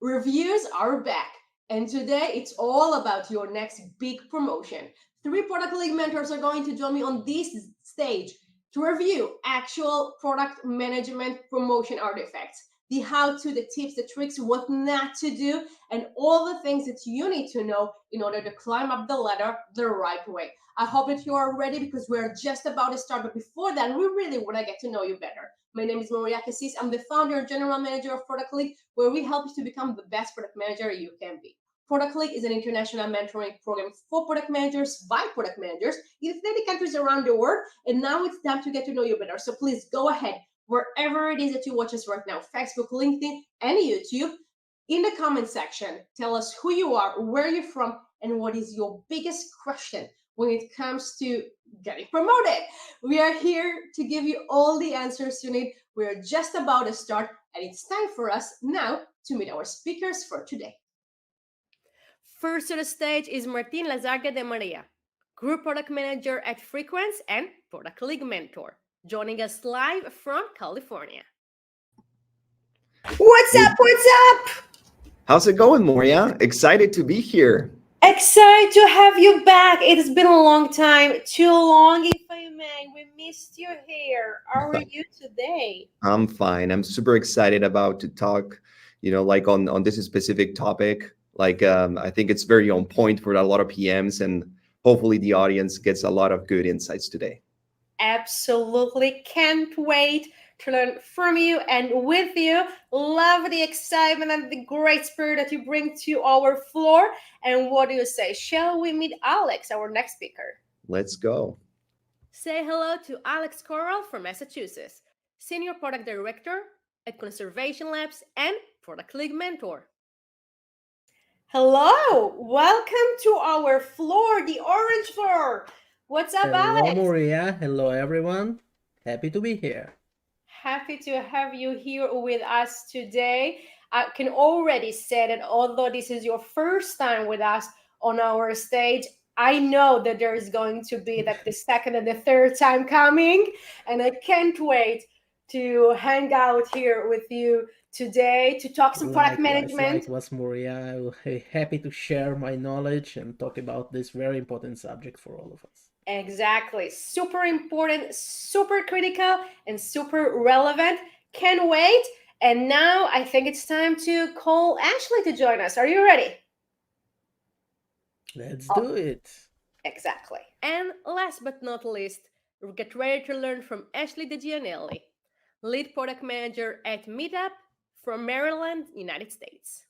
Reviews are back, and today it's all about your next big promotion. Three product league mentors are going to join me on this stage to review actual product management promotion artifacts, the how to, the tips, the tricks, what not to do, and all the things that you need to know in order to climb up the ladder the right way. I hope that you are ready because we're just about to start. But before that, we really want to get to know you better. My name is Maria Cassis. I'm the founder and general manager of Product League, where we help you to become the best product manager you can be. Product League is an international mentoring program for product managers by product managers in 30 countries around the world. And now it's time to get to know you better. So please go ahead, wherever it is that you watch us right now, Facebook, LinkedIn, and YouTube, in the comment section, tell us who you are, where you're from, and what is your biggest question when it comes to getting promoted. We are here to give you all the answers you need. We're just about to start, and it's time for us now to meet our speakers for today. First to the stage is Martín Lazarga de Maria, Group Product Manager at Frequence and Product League Mentor, joining us live from California. What's up? What's up? How's it going, Moria? Excited to be here. Excited to have you back. It's been a long time, too long, if I may. We missed you here. How are you today? I'm fine. I'm super excited about to talk, like on this specific topic. I think it's very on point for a lot of PMs, and hopefully the audience gets a lot of good insights today. Absolutely. Can't wait to learn from you and with you. Love the excitement and the great spirit that you bring to our floor. And what do you say? Shall we meet Alex, our next speaker? Let's go. Say hello to Alex Corral from Massachusetts, Senior Product Director at Conservation Labs and Product League Mentor. Hello. Welcome to our floor, the orange floor. What's up, Alex? Hello, Maria. Hello, everyone. Happy to be here. Happy to have you here with us today. I can already say that although this is your first time with us on our stage, I know that there is going to be like the second and the third time coming, and I can't wait to hang out here with you today to talk some product management. Likewise, Maria. I will be happy to share my knowledge and talk about this very important subject for all of us. Exactly. Super important, super critical, and super relevant. Can't wait. And now I think it's time to call Ashley to join us. Are you ready? Let's do it. Exactly. And last but not least, get ready to learn from Ashley DeGianelli, Lead Product Manager at Meetup from Maryland, United States.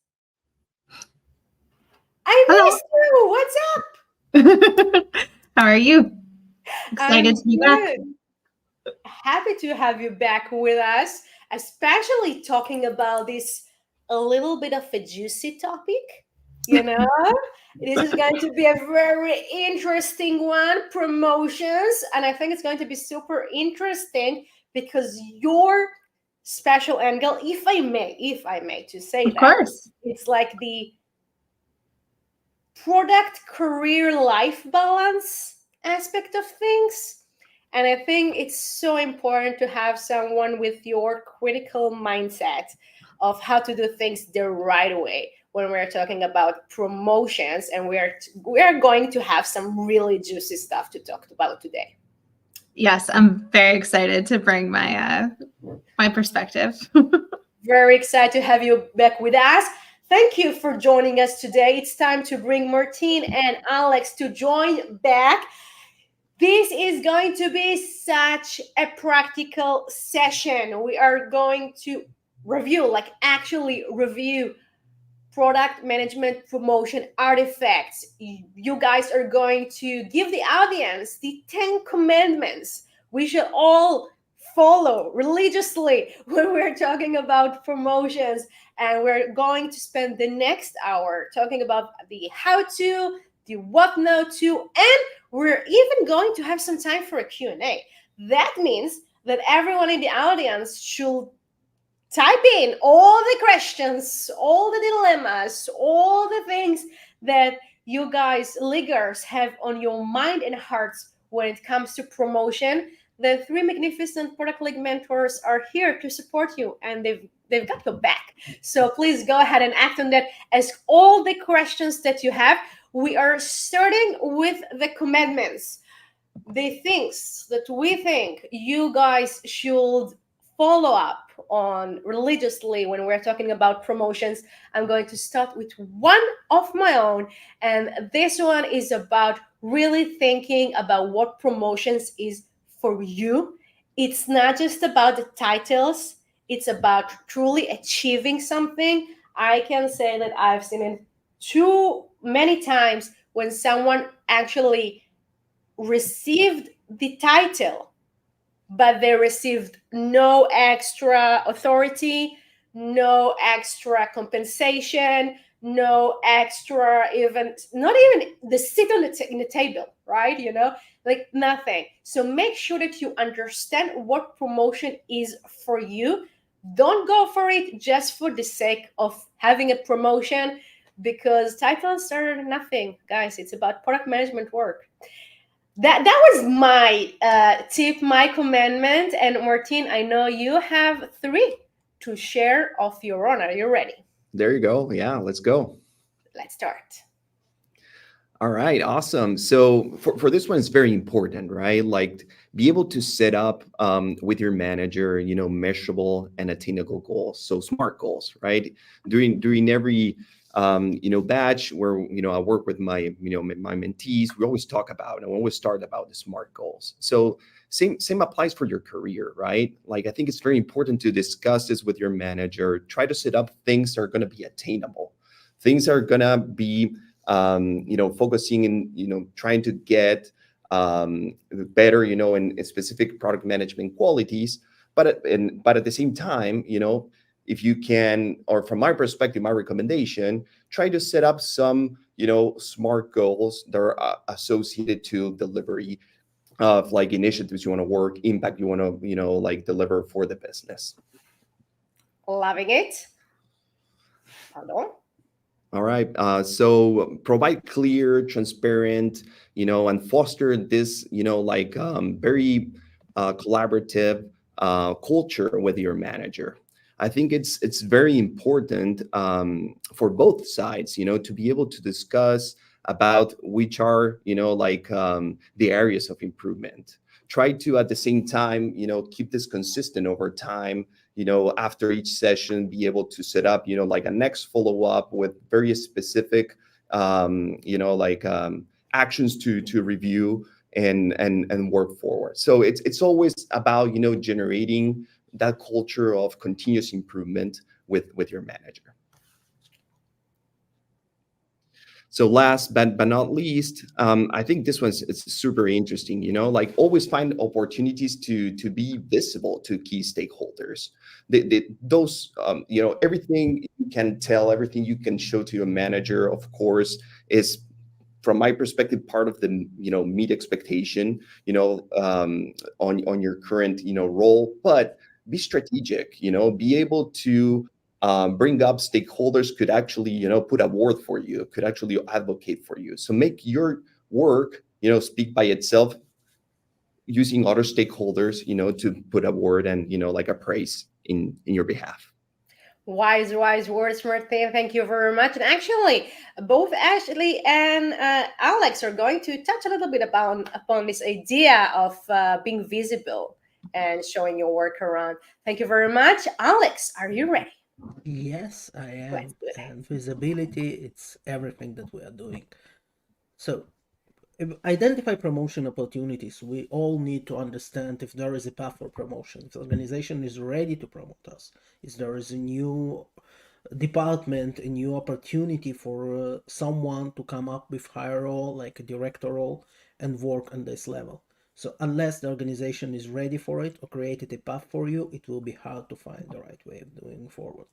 I missed you. What's up? How are you? Excited to be back. Happy to have you back with us, especially talking about this a little bit of a juicy topic. This is going to be a very interesting one, promotions. And I think it's going to be super interesting because your special angle, if I may to say of course, it's like the product career life balance aspect of things. And I think it's so important to have someone with your critical mindset of how to do things the right way when we're talking about promotions, and we are going to have some really juicy stuff to talk about today. Yes, I'm very excited to bring my my perspective. Very excited to have you back with us. Thank you for joining us today. It's time to bring Martín and Alex to join back. This is going to be such a practical session. We are going to actually review product management promotion artifacts. You guys are going to give the audience the 10 commandments we should all follow religiously when we're talking about promotions. And we're going to spend the next hour talking about the how to, the what not to, and we're even going to have some time for a Q&A. That means that everyone in the audience should type in all the questions, all the dilemmas, all the things that you guys, leaguers, have on your mind and hearts when it comes to promotion. the three magnificent product league mentors are here to support you, and they've got your back. So please go ahead and act on that. Ask all the questions that you have. We are starting with the commandments, the things that we think you guys should follow up on religiously when we're talking about promotions. I'm going to start with one of my own, and this one is about really thinking about what promotions is for you. It's not just about the titles, it's about truly achieving something. I can say that I've seen it too many times when someone actually received the title, but they received no extra authority, no extra compensation, no extra, even not even the seat on in the table, right? Like nothing. So make sure that you understand what promotion is for you. Don't go for it just for the sake of having a promotion, because titles are nothing, guys. It's about product management work. That was my tip, my commandment. And Martin, I know you have 3 to share of your own. Are you ready? There you go. Yeah, let's go. Let's start. All right, awesome. So for this one, it's very important, right? Like be able to set up with your manager, measurable and attainable goals. So SMART goals, right? During every batch where I work with my my mentees, we always talk about and we always start about the SMART goals. So same applies for your career, right? Like I think it's very important to discuss this with your manager. Try to set up things that are going to be attainable, things that are going to be focusing in, trying to get better, in specific product management qualities. But at the same time, if you can, or from my perspective, my recommendation, try to set up some, SMART goals that are associated to delivery of like initiatives you want to work, impact you want to, like deliver for the business. Loving it. Pardon. All right. So provide clear, transparent, and foster this, very collaborative culture with your manager. I think it's very important for both sides, to be able to discuss about which are, the areas of improvement. Try to, at the same time, keep this consistent over time. After each session, be able to set up, like a next follow-up with very specific, actions to review and work forward. So it's always about, generating that culture of continuous improvement with your manager. So last but not least, I think this one's it's super interesting, like always find opportunities to be visible to key stakeholders. Those, everything you can tell, everything you can show to your manager, of course, is from my perspective, part of the, meet expectation, on your current, role, but be strategic, be able to bring up stakeholders could actually, put a word for you, could actually advocate for you. So make your work, speak by itself, using other stakeholders, to put a word and, like a praise in your behalf. Wise words, Martin. Thank you very much. And actually, both Ashley and Alex are going to touch a little bit upon this idea of being visible and showing your work around. Thank you very much. Alex, are you ready? Yes, I am. Let's do it. And visibility, it's everything that we are doing. So, identify promotion opportunities. We all need to understand if there is a path for promotion, if the organization is ready to promote us, if there is a new department, a new opportunity for someone to come up with higher role, like a director role, and work on this level. So unless the organization is ready for it or created a path for you, it will be hard to find the right way of doing forward.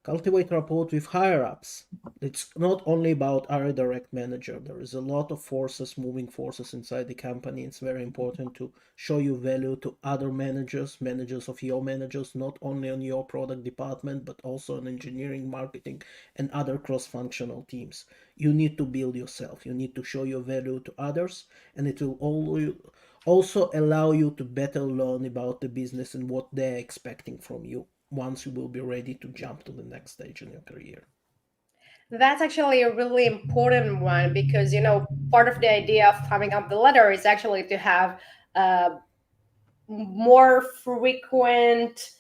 Cultivate rapport with higher ups. It's not only about our direct manager. There is a lot of forces, moving forces inside the company. It's very important to show you value to other managers, managers of your managers, not only on your product department, but also on engineering, marketing, and other cross-functional teams. You need to build yourself. You need to show your value to others, and it will also allow you to better learn about the business and what they're expecting from you once you will be ready to jump to the next stage in your career. That's actually a really important one because, part of the idea of climbing up the ladder is actually to have more frequent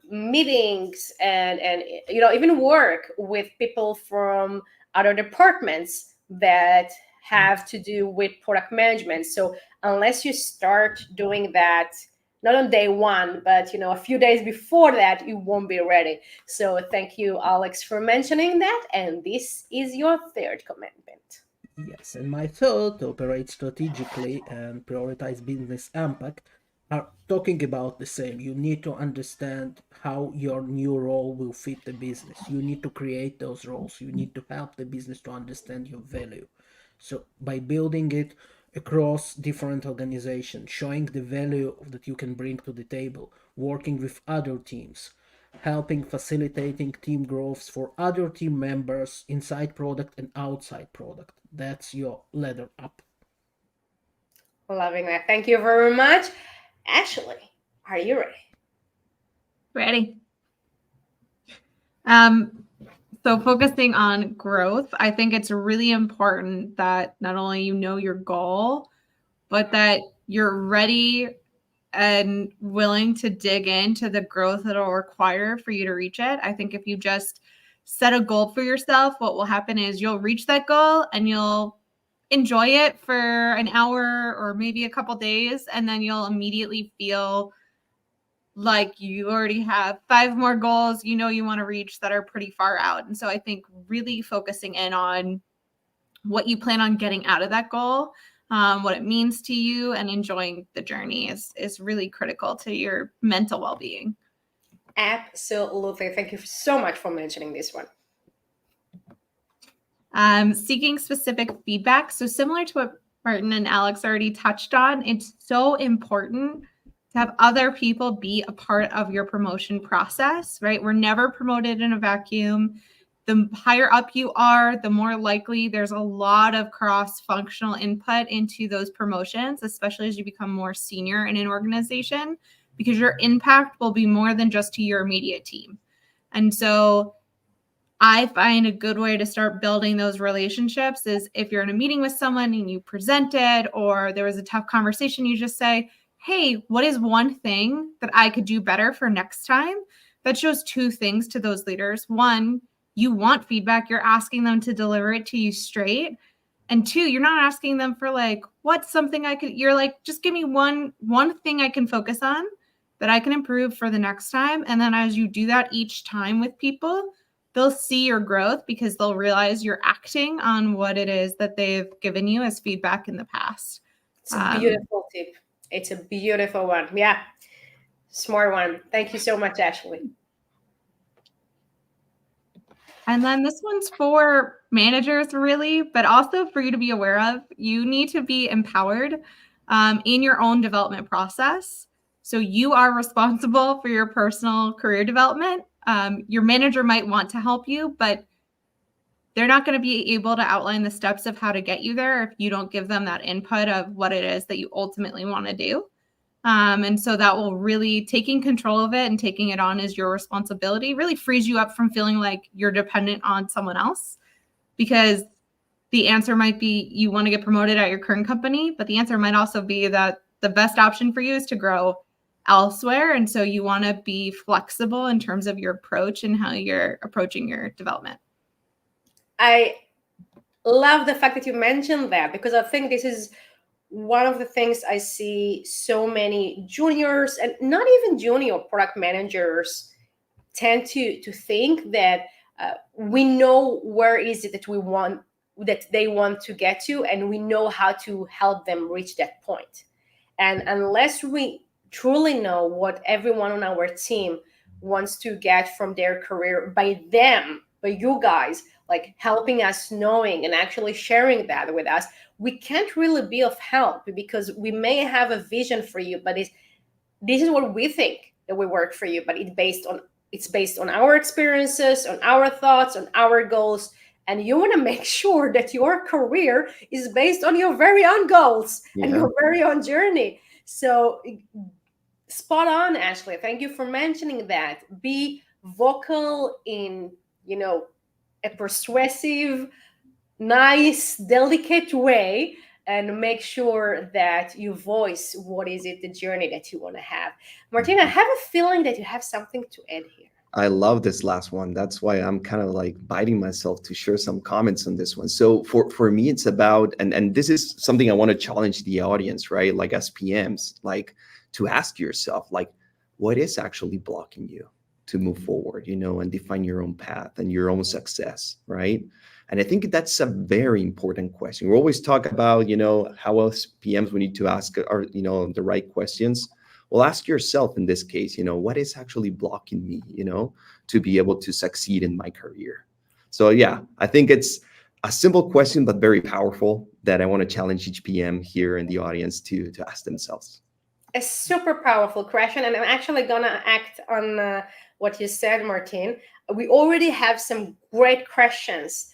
meetings and even work with people from other departments that have to do with product management. So unless you start doing that not on day one, but a few days before that, you won't be ready. So thank you, Alex, for mentioning that. And this is your third commandment. Yes, and my third, to operate strategically and prioritize business impact, are talking about the same. You need to understand how your new role will fit the business. You need to create those roles. You need to help the business to understand your value. So by building it across different organizations, showing the value that you can bring to the table, working with other teams, helping facilitating team growths for other team members inside product and outside product. That's your ladder up. Loving that. Thank you very much. Ashley, are you ready? Ready. So focusing on growth, I think it's really important that not only you know your goal, but that you're ready and willing to dig into the growth that it'll require for you to reach it. I think if you just set a goal for yourself, what will happen is you'll reach that goal and you'll enjoy it for an hour or maybe a couple days, and then you'll immediately feel like you already have 5 more goals you want to reach that are pretty far out. And so I think really focusing in on what you plan on getting out of that goal, what it means to you, and enjoying the journey is really critical to your mental well-being. Absolutely. Thank you so much for mentioning this one. Seeking specific feedback. So similar to what Martin and Alex already touched on, it's so important to have other people be a part of your promotion process, right? We're never promoted in a vacuum. The higher up you are, the more likely there's a lot of cross-functional input into those promotions, especially as you become more senior in an organization, because your impact will be more than just to your immediate team. And so I find a good way to start building those relationships is if you're in a meeting with someone and you presented or there was a tough conversation, you just say, hey, what is one thing that I could do better for next time? That shows 2 things to those leaders. 1, you want feedback. You're asking them to deliver it to you straight. And 2, you're not asking them for what's something I could, you're like, just give me one thing I can focus on that I can improve for the next time. And then as you do that each time with people, they'll see your growth because they'll realize you're acting on what it is that they've given you as feedback in the past. It's a beautiful tip. It's a beautiful one. Yeah. Smart one. Thank you so much, Ashley. And then this one's for managers, really, but also for you to be aware of. You need to be empowered in your own development process. So you are responsible for your personal career development. Your manager might want to help you, but they're not going to be able to outline the steps of how to get you there if you don't give them that input of what it is that you ultimately want to do. And so that will really, taking control of it and taking it on as your responsibility really frees you up from feeling like you're dependent on someone else, because the answer might be you want to get promoted at your current company, but the answer might also be that the best option for you is to grow elsewhere. And so you want to be flexible in terms of your approach and how you're approaching your development. I love the fact that you mentioned that, because I think this is one of the things I see so many juniors and not even junior product managers tend to think that we know where is it that they want to get to, and we know how to help them reach that point. And unless we truly know what everyone on our team wants to get from their career by them, by you guys, like helping us knowing and actually sharing that with us, we can't really be of help because we may have a vision for you, but this is what we think that will work for you, but it's based on our experiences, on our thoughts, on our goals. And you want to make sure that your career is based on your very own goals and your very own journey. So spot on, Ashley. Thank you for mentioning that. Be vocal in, a persuasive, nice, delicate way, and make sure that you voice what is it, the journey that you want to have. Martina, I have a feeling that you have something to add here. I love this last one. That's why I'm kind of like biting myself to share some comments on this one. So for me, it's about, and this is something I want to challenge the audience, right? Like as PMs, like to ask yourself, like, what is actually blocking you to move forward, and define your own path and your own success, right? And I think that's a very important question. We always talk about, how else PMs we need to ask are, the right questions. Well, ask yourself in this case, what is actually blocking me, to be able to succeed in my career? So yeah, I think it's a simple question, but very powerful that I want to challenge each PM here in the audience to ask themselves. A super powerful question. And I'm actually going to act on what you said, Martin. We already have some great questions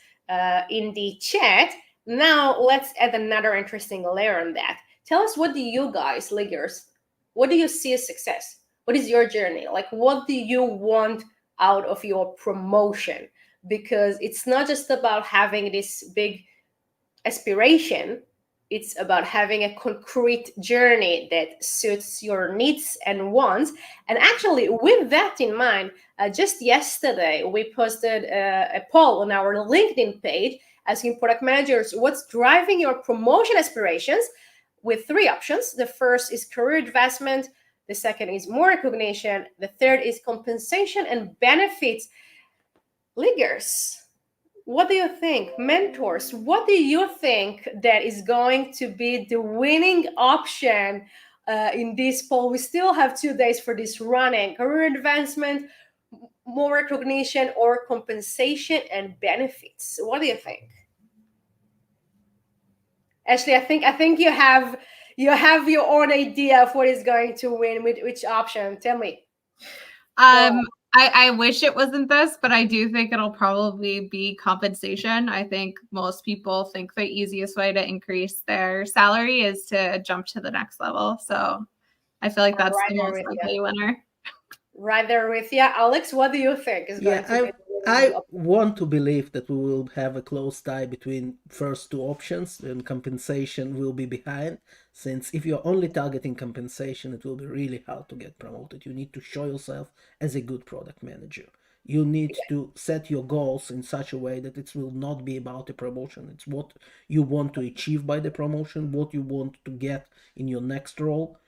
in the chat. Now let's add another interesting layer on that. Tell us, what do you guys, leaguers, what do you see as success? What is your journey? Like, what do you want out of your promotion? Because it's not just about having this big aspiration. It's about having a concrete journey that suits your needs and wants. And actually, with that in mind, just yesterday, we posted a poll on our LinkedIn page asking product managers what's driving your promotion aspirations, with 3 options. The first is career advancement. The second is more recognition. The third is compensation and benefits. Leaguers, what do you think? Mentors, what do you think that is going to be the winning option in this poll? We still have 2 days for this running. Career advancement, more recognition, or compensation and benefits. What do you think? Ashley, I think you have your own idea of what is going to win with which option. Tell me. I wish it wasn't this, but I do think it'll probably be compensation. I think most people think the easiest way to increase their salary is to jump to the next level. So I feel like that's the most likely winner. Right there with you. Alex, what do you think is going to be? I want to believe that we will have a close tie between first 2 options, and compensation will be behind, since if you're only targeting compensation, it will be really hard to get promoted. You need to show yourself as a good product manager. You need to set your goals in such a way that it will not be about a promotion. It's what you want to achieve by the promotion, what you want to get in your next role.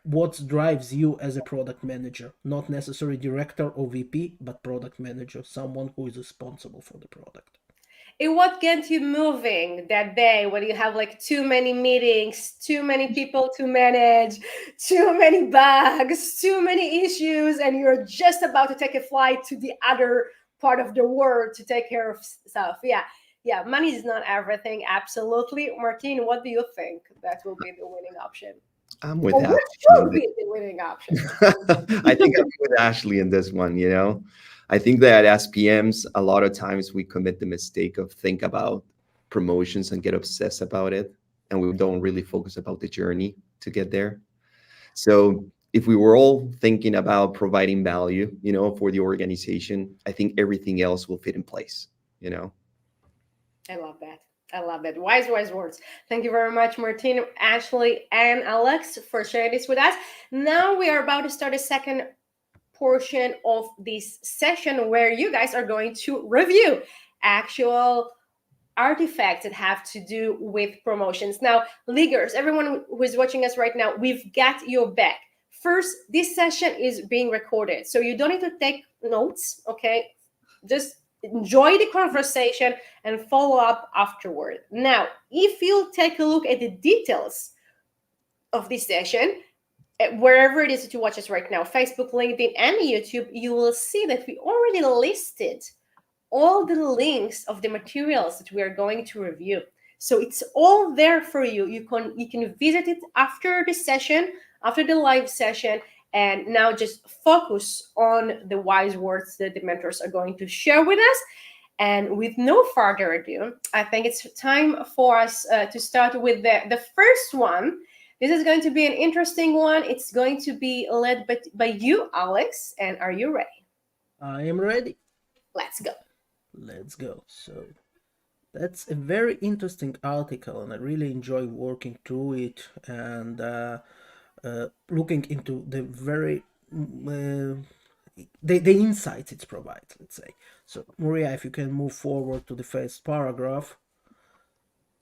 What drives you as a product manager, not necessarily director or VP, but product manager, someone who is responsible for the product. And what gets you moving that day when you have like too many meetings, too many people to manage, too many bugs, too many issues, and you're just about to take a flight to the other part of the world to take care of stuff? Yeah, money is not everything, absolutely. Martin, what do you think that will be the winning option? I'm with Ashley. What should be the winning option? I think I'm with Ashley in this one, I think that as PMs, a lot of times we commit the mistake of think about promotions and get obsessed about it. And we don't really focus about the journey to get there. So if we were all thinking about providing value, for the organization, I think everything else will fit in place, I love that. Wise words. Thank you very much, Martin, Ashley, and Alex, for sharing this with us. Now we are about to start a second portion of this session where you guys are going to review actual artifacts that have to do with promotions. Now, leaguers, everyone who is watching us right now, we've got your back. First, this session is being recorded, so you don't need to take notes, okay? Just enjoy the conversation and follow up afterward. Now, if you take a look at the details of this session, wherever it is that you watch us right now, Facebook, LinkedIn, and YouTube, you will see that we already listed all the links of the materials that we are going to review. So it's all there for you. You can visit it after the session, after the live session, and now just focus on the wise words that the mentors are going to share with us. And with no further ado, I think it's time for us to start with the first one. This is going to be an interesting one. It's going to be led by you, Alex. And are you ready? I am ready. Let's go. Let's go. So that's a very interesting article, and I really enjoy working through it and looking into the very the insights it provides, let's say. So Maria, if you can move forward to the first paragraph,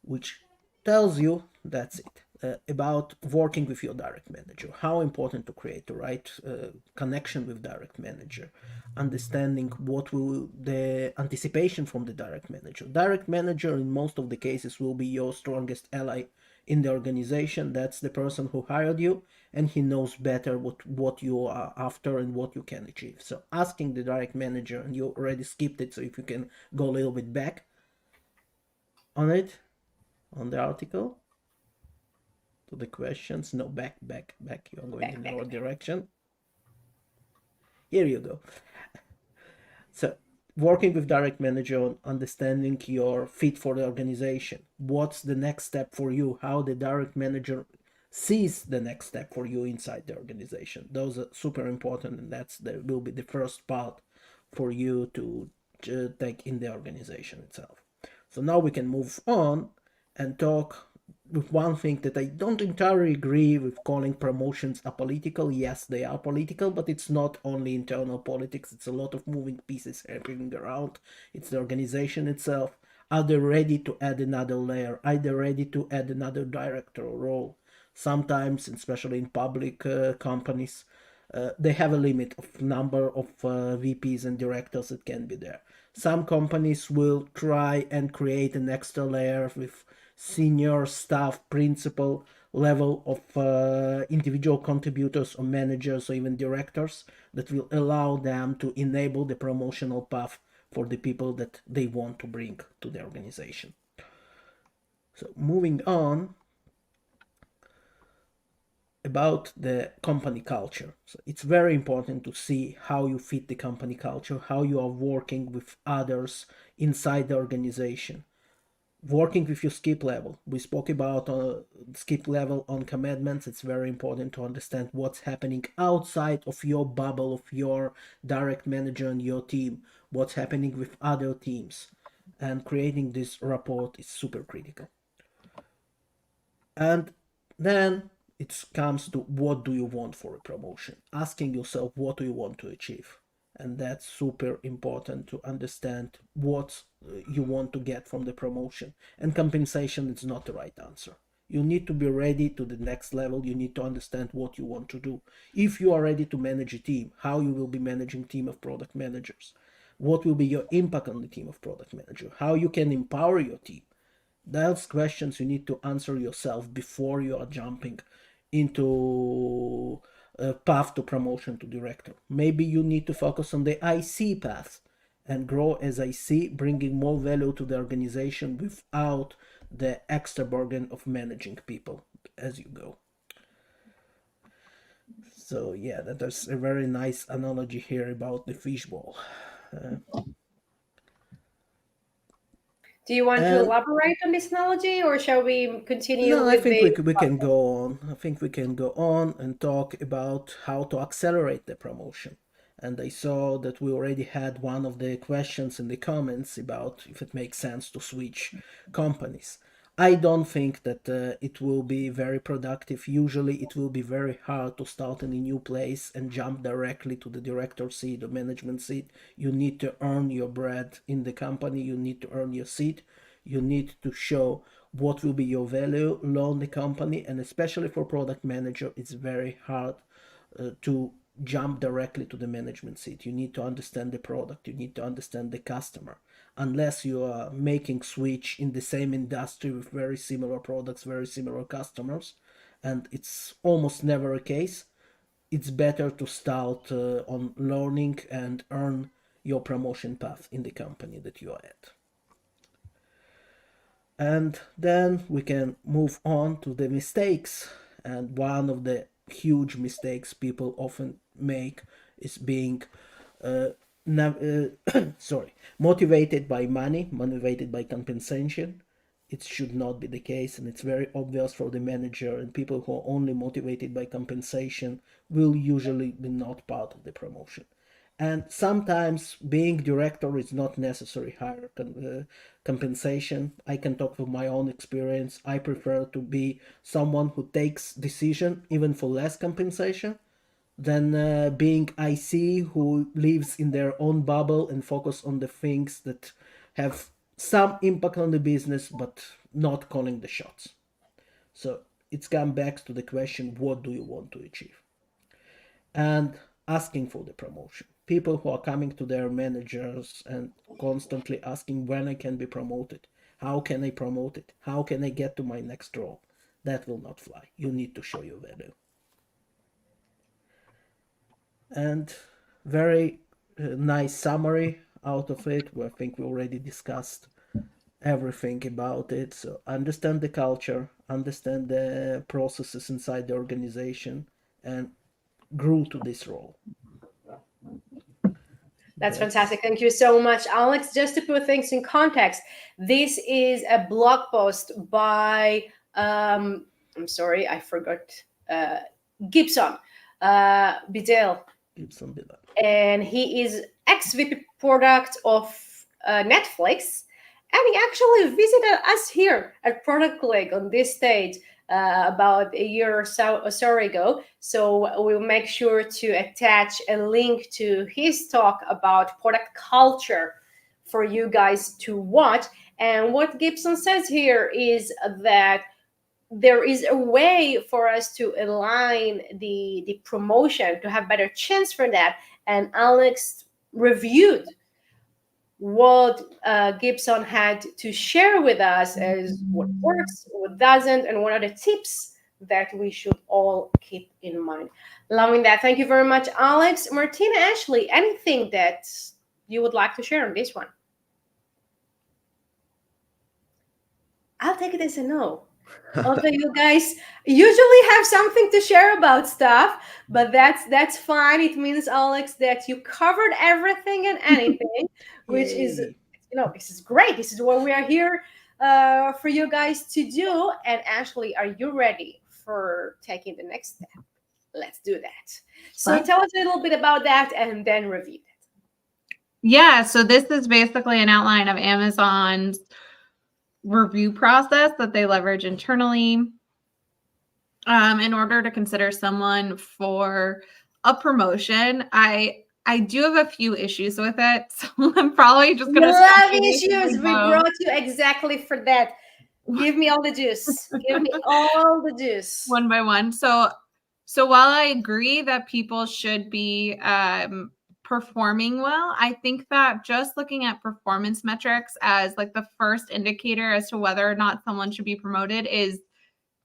which tells you, that's it, about working with your direct manager, how important to create the right connection with direct manager, understanding what will the anticipation from the direct manager. Direct manager in most of the cases will be your strongest ally in the organization. That's the person who hired you, and he knows better what you are after and what you can achieve. So asking the direct manager, and you already skipped it, so if you can go a little bit back on it, on the article, to the questions. No, back. You are going in the wrong direction. Here you go. So, working with direct manager on understanding your fit for the organization. What's the next step for you? How the direct manager sees the next step for you inside the organization. Those are super important, and will be the first part for you to take in the organization itself. So now we can move on and talk with one thing that I don't entirely agree with, calling promotions apolitical. Yes, they are political, but it's not only internal politics. It's a lot of moving pieces happening around. It's the organization itself. Are they ready to add another layer? Are they ready to add another director role? Sometimes, especially in public companies, they have a limit of number of VPs and directors that can be there. Some companies will try and create an extra layer with senior staff, principal level of individual contributors or managers or even directors that will allow them to enable the promotional path for the people that they want to bring to the organization. So moving on, about the company culture. So it's very important to see how you fit the company culture, how you are working with others inside the organization. Working with your skip level. We spoke about skip level on commandments. It's very important to understand what's happening outside of your bubble of your direct manager and your team, what's happening with other teams. And creating this rapport is super critical. And then it comes to, what do you want for a promotion? Asking yourself, what do you want to achieve? And that's super important to understand what you want to get from the promotion. And compensation is not the right answer. You need to be ready to the next level. You need to understand what you want to do. If you are ready to manage a team, how you will be managing a team of product managers. What will be your impact on the team of product manager? How you can empower your team. Those questions you need to answer yourself before you are jumping into a path to promotion to director. Maybe you need to focus on the IC path and grow as IC, bringing more value to the organization without the extra burden of managing people as you go. So yeah, that is a very nice analogy here about the fishbowl. Do you want to elaborate on this analogy, or shall we continue? No, I think we can go on. I think we can go on and talk about how to accelerate the promotion. And I saw that we already had one of the questions in the comments about if it makes sense to switch companies. I don't think that it will be very productive. Usually it will be very hard to start in a new place and jump directly to the director seat or management seat. You need to earn your bread in the company. You need to earn your seat. You need to show what will be your value, learn the company, and especially for product manager, it's very hard to jump directly to the management seat. You need to understand the product. You need to understand the customer. Unless you are making switch in the same industry with very similar products, very similar customers, and it's almost never a case, it's better to start on learning and earn your promotion path in the company that you are at. And then we can move on to the mistakes. And one of the huge mistakes people often make is being motivated by money, motivated by compensation. It should not be the case, and it's very obvious for the manager, and people who are only motivated by compensation will usually be not part of the promotion. And sometimes being director is not necessary higher compensation. I can talk from my own experience. I prefer to be someone who takes decision even for less compensation than being IC who lives in their own bubble and focus on the things that have some impact on the business but not calling the shots. So it's come back to the question, what do you want to achieve? And asking for the promotion. People who are coming to their managers and constantly asking when I can be promoted, how can I promote it, how can I get to my next role, that will not fly. You need to show your value. And very nice summary out of it. I think we already discussed everything about it. So understand the culture, understand the processes inside the organization, and grew to this role. That's fantastic. Thank you so much, Alex. Just to put things in context, this is a blog post by, I'm sorry, I forgot, Gibson Biddle. Gibson Biddle. And he is ex-VP product of Netflix. And he actually visited us here at Product League on this stage about a year or so ago. So we'll make sure to attach a link to his talk about product culture for you guys to watch. And what Gibson says here is that there is a way for us to align the promotion to have better chance for that. And Alex reviewed what Gibson had to share with us as what works, what doesn't, and what are the tips that we should all keep in mind. Loving that. Thank you very much, Alex. Martina, Ashley, anything that you would like to share on this one? I'll take it as a no. Although you guys usually have something to share about stuff, but that's fine. It means, Alex, that you covered everything and anything, which is, this is great. This is what we are here for you guys to do. And Ashley, are you ready for taking the next step? Let's do that. So tell us a little bit about that and then review it. Yeah, so this is basically an outline of Amazon's review process that they leverage internally in order to consider someone for a promotion. I do have a few issues with it, so I'm probably just going to love issues. We brought you exactly for that. Give me all the juice. Give me all the juice. One by one. So while I agree that people should be performing well, I think that just looking at performance metrics as like the first indicator as to whether or not someone should be promoted is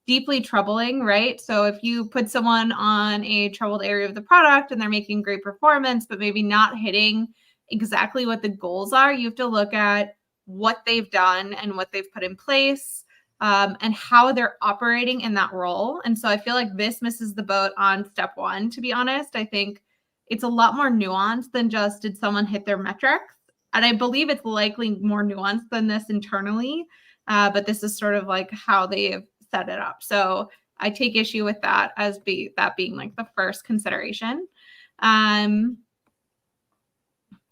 deeply troubling, right? So if you put someone on a troubled area of the product and they're making great performance, but maybe not hitting exactly what the goals are, you have to look at what they've done and what they've put in place and how they're operating in that role. And so I feel like this misses the boat on step one, to be honest. I think it's a lot more nuanced than just did someone hit their metrics. And I believe it's likely more nuanced than this internally. But this is sort of like how they've set it up. So I take issue with that as that being like the first consideration.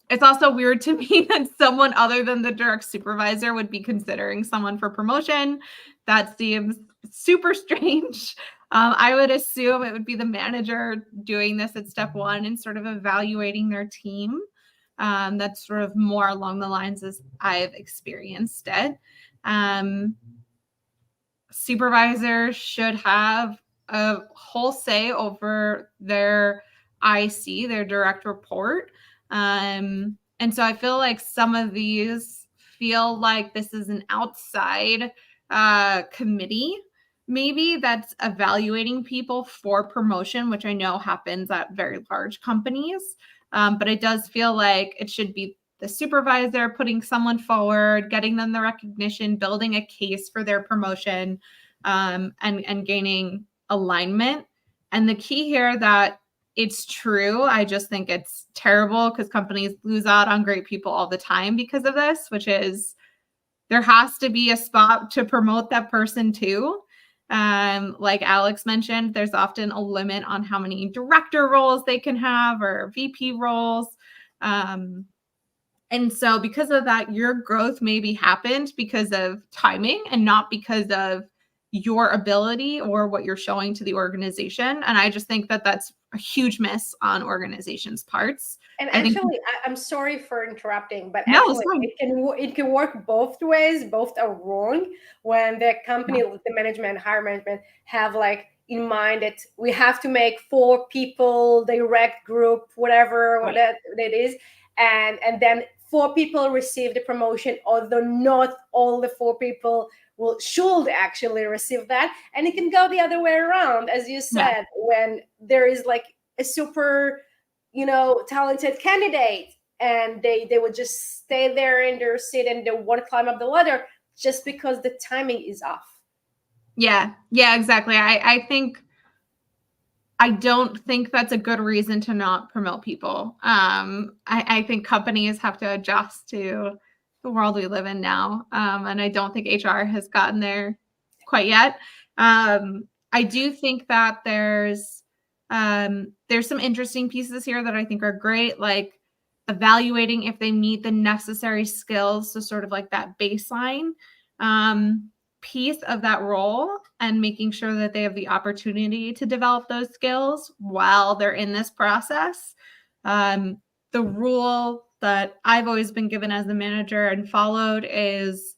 It's also weird to me that someone other than the direct supervisor would be considering someone for promotion. That seems super strange. I would assume it would be the manager doing this at step one and sort of evaluating their team. That's sort of more along the lines as I've experienced it. Supervisors should have a whole say over their IC, their direct report. And so I feel like some of these feel like this is an outside committee maybe that's evaluating people for promotion, which I know happens at very large companies. But it does feel like it should be the supervisor putting someone forward, getting them the recognition, building a case for their promotion, and gaining alignment. And the key here that it's true, I just think it's terrible because companies lose out on great people all the time because of this, which is there has to be a spot to promote that person too. Like Alex mentioned, there's often a limit on how many director roles they can have or VP roles. And so because of that, your growth maybe happened because of timing and not because of your ability or what you're showing to the organization. And I just think that that's a huge miss on organizations' parts. And I think- actually, I'm sorry for interrupting, but No, it's actually, fine. it can work both ways. Both are wrong when the company, the management, higher management have like in mind that we have to make 4 people direct group, whatever Right. that it is, and then 4 people receive the promotion, although not all the 4 people should actually receive that. And it can go the other way around, as you said, when there is like a super talented candidate and they would just stay there in their seat and they won't climb up the ladder just because the timing is off. Yeah, exactly. I don't think that's a good reason to not promote people. I think companies have to adjust to the world we live in now. And I don't think HR has gotten there quite yet. I do think that there's some interesting pieces here that I think are great, like evaluating if they meet the necessary skills, so sort of like that baseline piece of that role, and making sure that they have the opportunity to develop those skills while they're in this process. The rule that I've always been given as a manager and followed is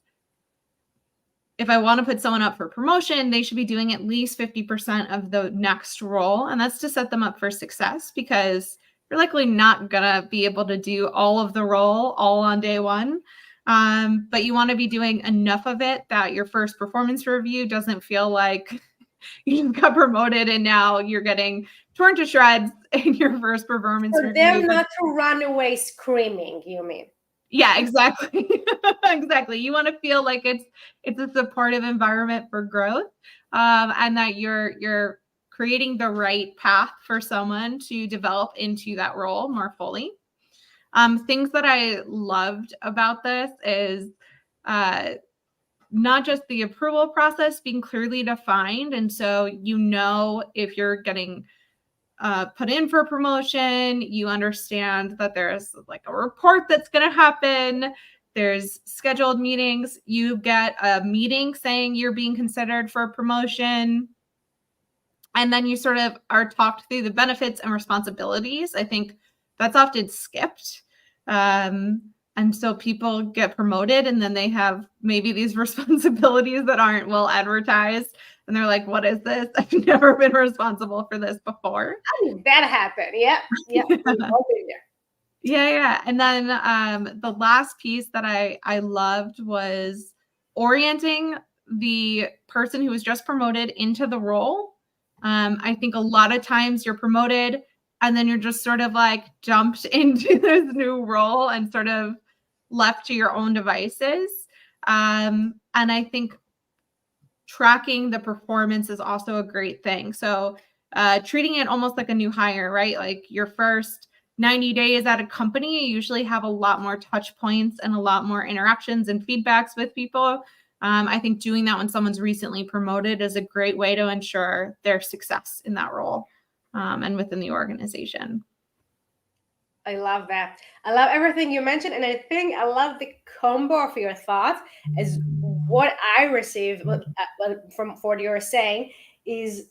if I want to put someone up for promotion, they should be doing at least 50% of the next role. And that's to set them up for success, because you're likely not going to be able to do all of the role all on day one. But you want to be doing enough of it that your first performance review doesn't feel like you just got promoted and now you're getting torn to shreds in your first performance For review. them not to run away screaming, you mean? Yeah, exactly. Exactly. You want to feel like it's a supportive environment for growth, and that you're creating the right path for someone to develop into that role more fully. Things that I loved about this is not just the approval process being clearly defined, and so if you're getting put in for a promotion, you understand that there's like a report that's going to happen. There's scheduled meetings. You get a meeting saying you're being considered for a promotion. And then you sort of are talked through the benefits and responsibilities. I think that's often skipped. And so people get promoted and then they have maybe these responsibilities that aren't well advertised. And they're like, what is this? I've never been responsible for this before. How did that happen? Yeah. Yeah. And then the last piece that I loved was orienting the person who was just promoted into the role. I think a lot of times you're promoted and then you're just sort of like jumped into this new role and sort of left to your own devices. And I think tracking the performance is also a great thing. So treating it almost like a new hire, right? Like your first 90 days at a company, you usually have a lot more touch points and a lot more interactions and feedbacks with people. I think doing that when someone's recently promoted is a great way to ensure their success in that role and within the organization. I love that. I love everything you mentioned. And I think I love the combo of your thoughts as what I received from what you're saying is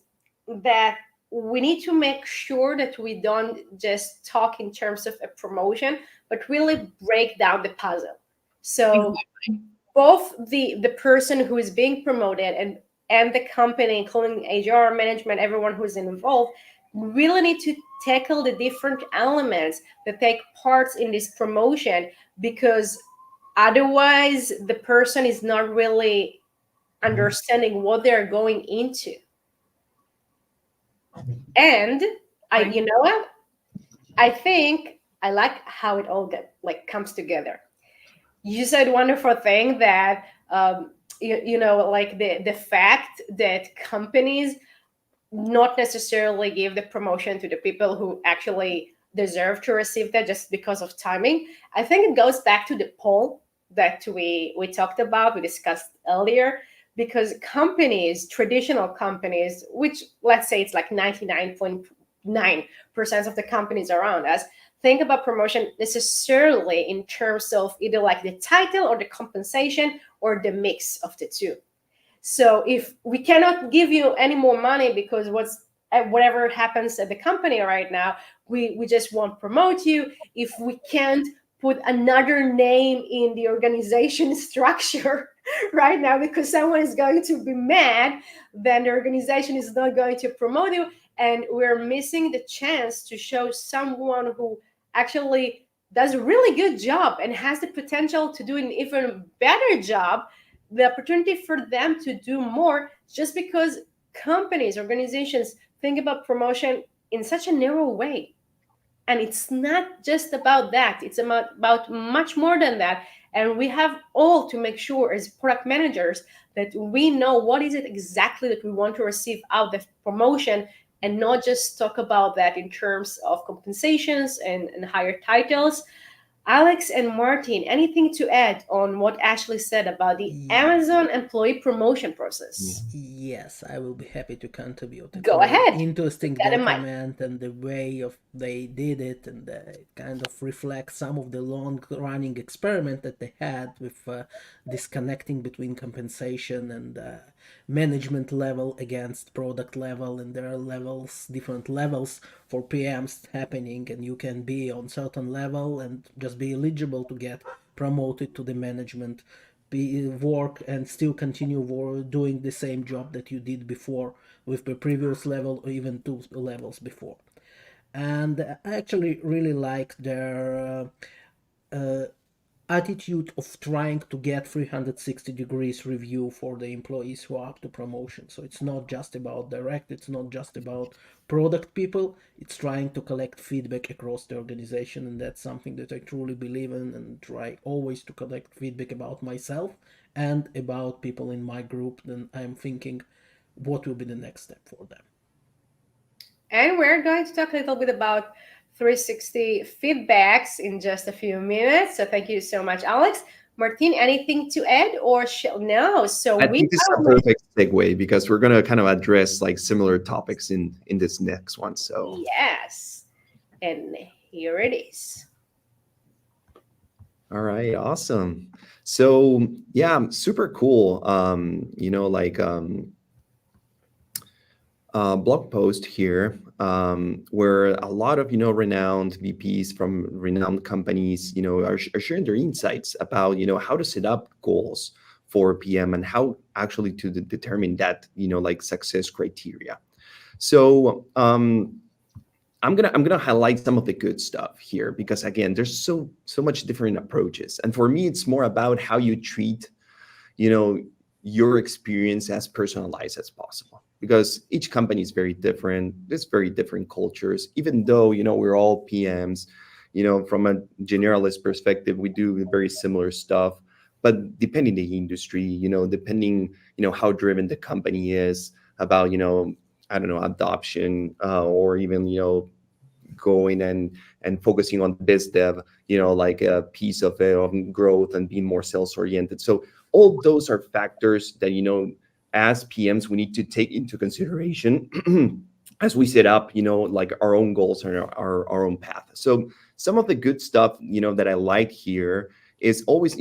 that we need to make sure that we don't just talk in terms of a promotion, but really break down the puzzle. So both the person who is being promoted and the company, including HR, management, everyone who's involved, really need to tackle the different elements that take parts in this promotion, because otherwise the person is not really understanding what they're going into. And you know what? I think I like how it all comes together. You said wonderful thing that you know, like the fact that companies not necessarily give the promotion to the people who actually deserve to receive that just because of timing. I think it goes back to the poll that we talked about, we discussed earlier, because companies, traditional companies, which let's say it's like 99.9% of the companies around us, think about promotion necessarily in terms of either like the title or the compensation or the mix of the two. So if we cannot give you any more money because whatever happens at the company right now, we just won't promote you. If we can't put another name in the organization structure right now because someone is going to be mad, then the organization is not going to promote you. And we're missing the chance to show someone who actually does a really good job and has the potential to do an even better job, the opportunity for them to do more, just because companies, organizations think about promotion in such a narrow way. And it's not just about that. It's about much more than that. And we have all to make sure as product managers that we know what is it exactly that we want to receive out of the promotion, and not just talk about that in terms of compensations and higher titles. Alex and Martin, anything to add on what Ashley said about the Amazon employee promotion process? Yes, I will be happy to contribute. Go ahead. Interesting Keep that in mind. document, and the way of they did it, and it kind of reflects some of the long-running experiment that they had with disconnecting between compensation and management level against product level, and there are levels, different levels for PMs happening, and you can be on certain level and just be eligible to get promoted to the management work and still continue doing the same job that you did before with the previous level or even 2 levels before. And I actually really like their attitude of trying to get 360 degrees review for the employees who are up to promotion. So it's not just about direct, it's not just about product people, it's trying to collect feedback across the organization, and that's something that I truly believe in, and try always to collect feedback about myself and about people in my group. Then I'm thinking what will be the next step for them. And we're going to talk a little bit about 360 feedbacks in just a few minutes. So thank you so much, Alex. Martin, anything to add or no? So I think this is a perfect segue because we're going to kind of address like similar topics in this next one. So yes, and here it is. All right, awesome. So yeah, super cool. You know, like blog post here where a lot of renowned VPs from renowned companies are sharing their insights about how to set up goals for PM and how actually to determine that like success criteria. So I'm gonna highlight some of the good stuff here because again there's so much different approaches, and for me it's more about how you treat your experience as personalized as possible, because each company is very different. There's very different cultures, even though we're all PMs. From a generalist perspective, we do very similar stuff, but depending the industry, depending how driven the company is about I don't know, adoption or even going and focusing on biz dev, like a piece of growth and being more sales oriented. So all those are factors that as PMs we need to take into consideration as we set up like our own goals and our own path. So some of the good stuff that I like here is always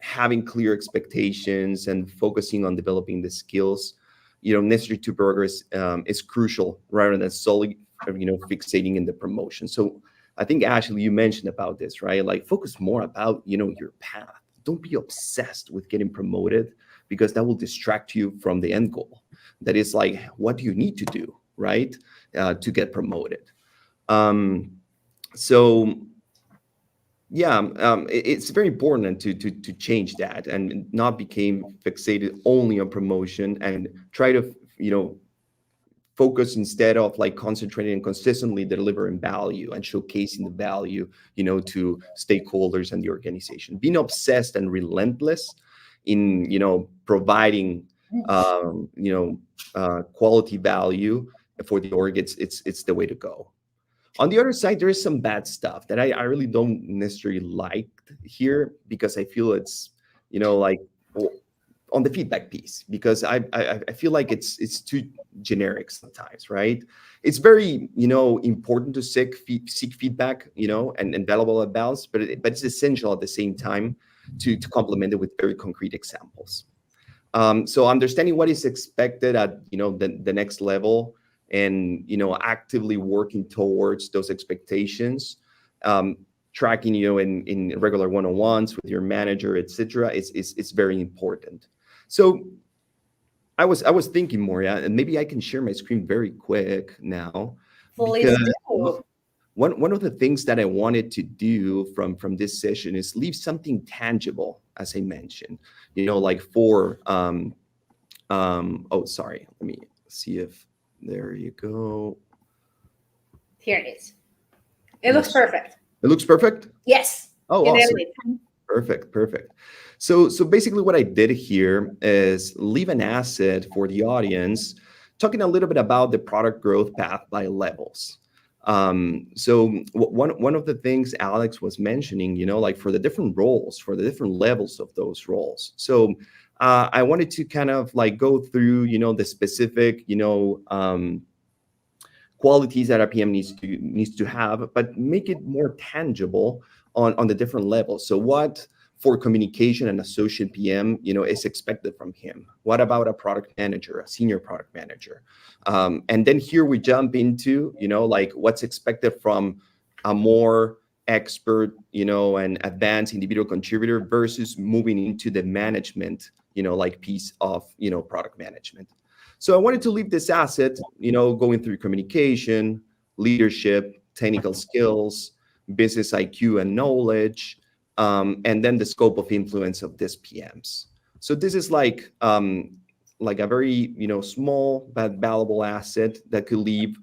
having clear expectations and focusing on developing the skills necessary to progress is crucial, rather than solely fixating in the promotion. So I think Ashley, you mentioned about this, right? Like focus more about your path. Don't be obsessed with getting promoted, because that will distract you from the end goal. That is like, what do you need to do, right, to get promoted? So It's very important to change that and not become fixated only on promotion and try to focus instead of like concentrating and consistently delivering value and showcasing the value to stakeholders and the organization. Being obsessed and relentless in providing quality value for the org, it's the way to go. On the other side, there is some bad stuff that I really don't necessarily like here, because I feel it's, like on the feedback piece, because I feel like it's too generic sometimes, right? It's very, important to seek feedback, and valuable advice, but it's essential at the same time to complement it with very concrete examples. So understanding what is expected at, the next level, and actively working towards those expectations, tracking in regular one-on-ones with your manager, etc., is very important. So I was thinking, Moria, and maybe I can share my screen very quick now, Please because do. one of the things that I wanted to do from this session is leave something tangible, as I mentioned, like for oh, sorry, let me see if there you go. Here it is. It looks perfect. It looks perfect? Yes. Oh, awesome. Perfect. So basically what I did here is leave an asset for the audience, talking a little bit about the product growth path by levels. So one of the things Alex was mentioning, like for the different roles, for the different levels of those roles. So I wanted to kind of like go through, the specific, qualities that a PM needs to have, but make it more tangible on the different levels. So what for communication and associate PM, is expected from him? What about a product manager, a senior product manager? And then here we jump into, like what's expected from a more expert, and advanced individual contributor versus moving into the management, like piece of, product management. So I wanted to leave this asset, going through communication, leadership, technical skills, business IQ and knowledge, and then the scope of influence of these PMs. So this is like a very, small but valuable asset that could leave,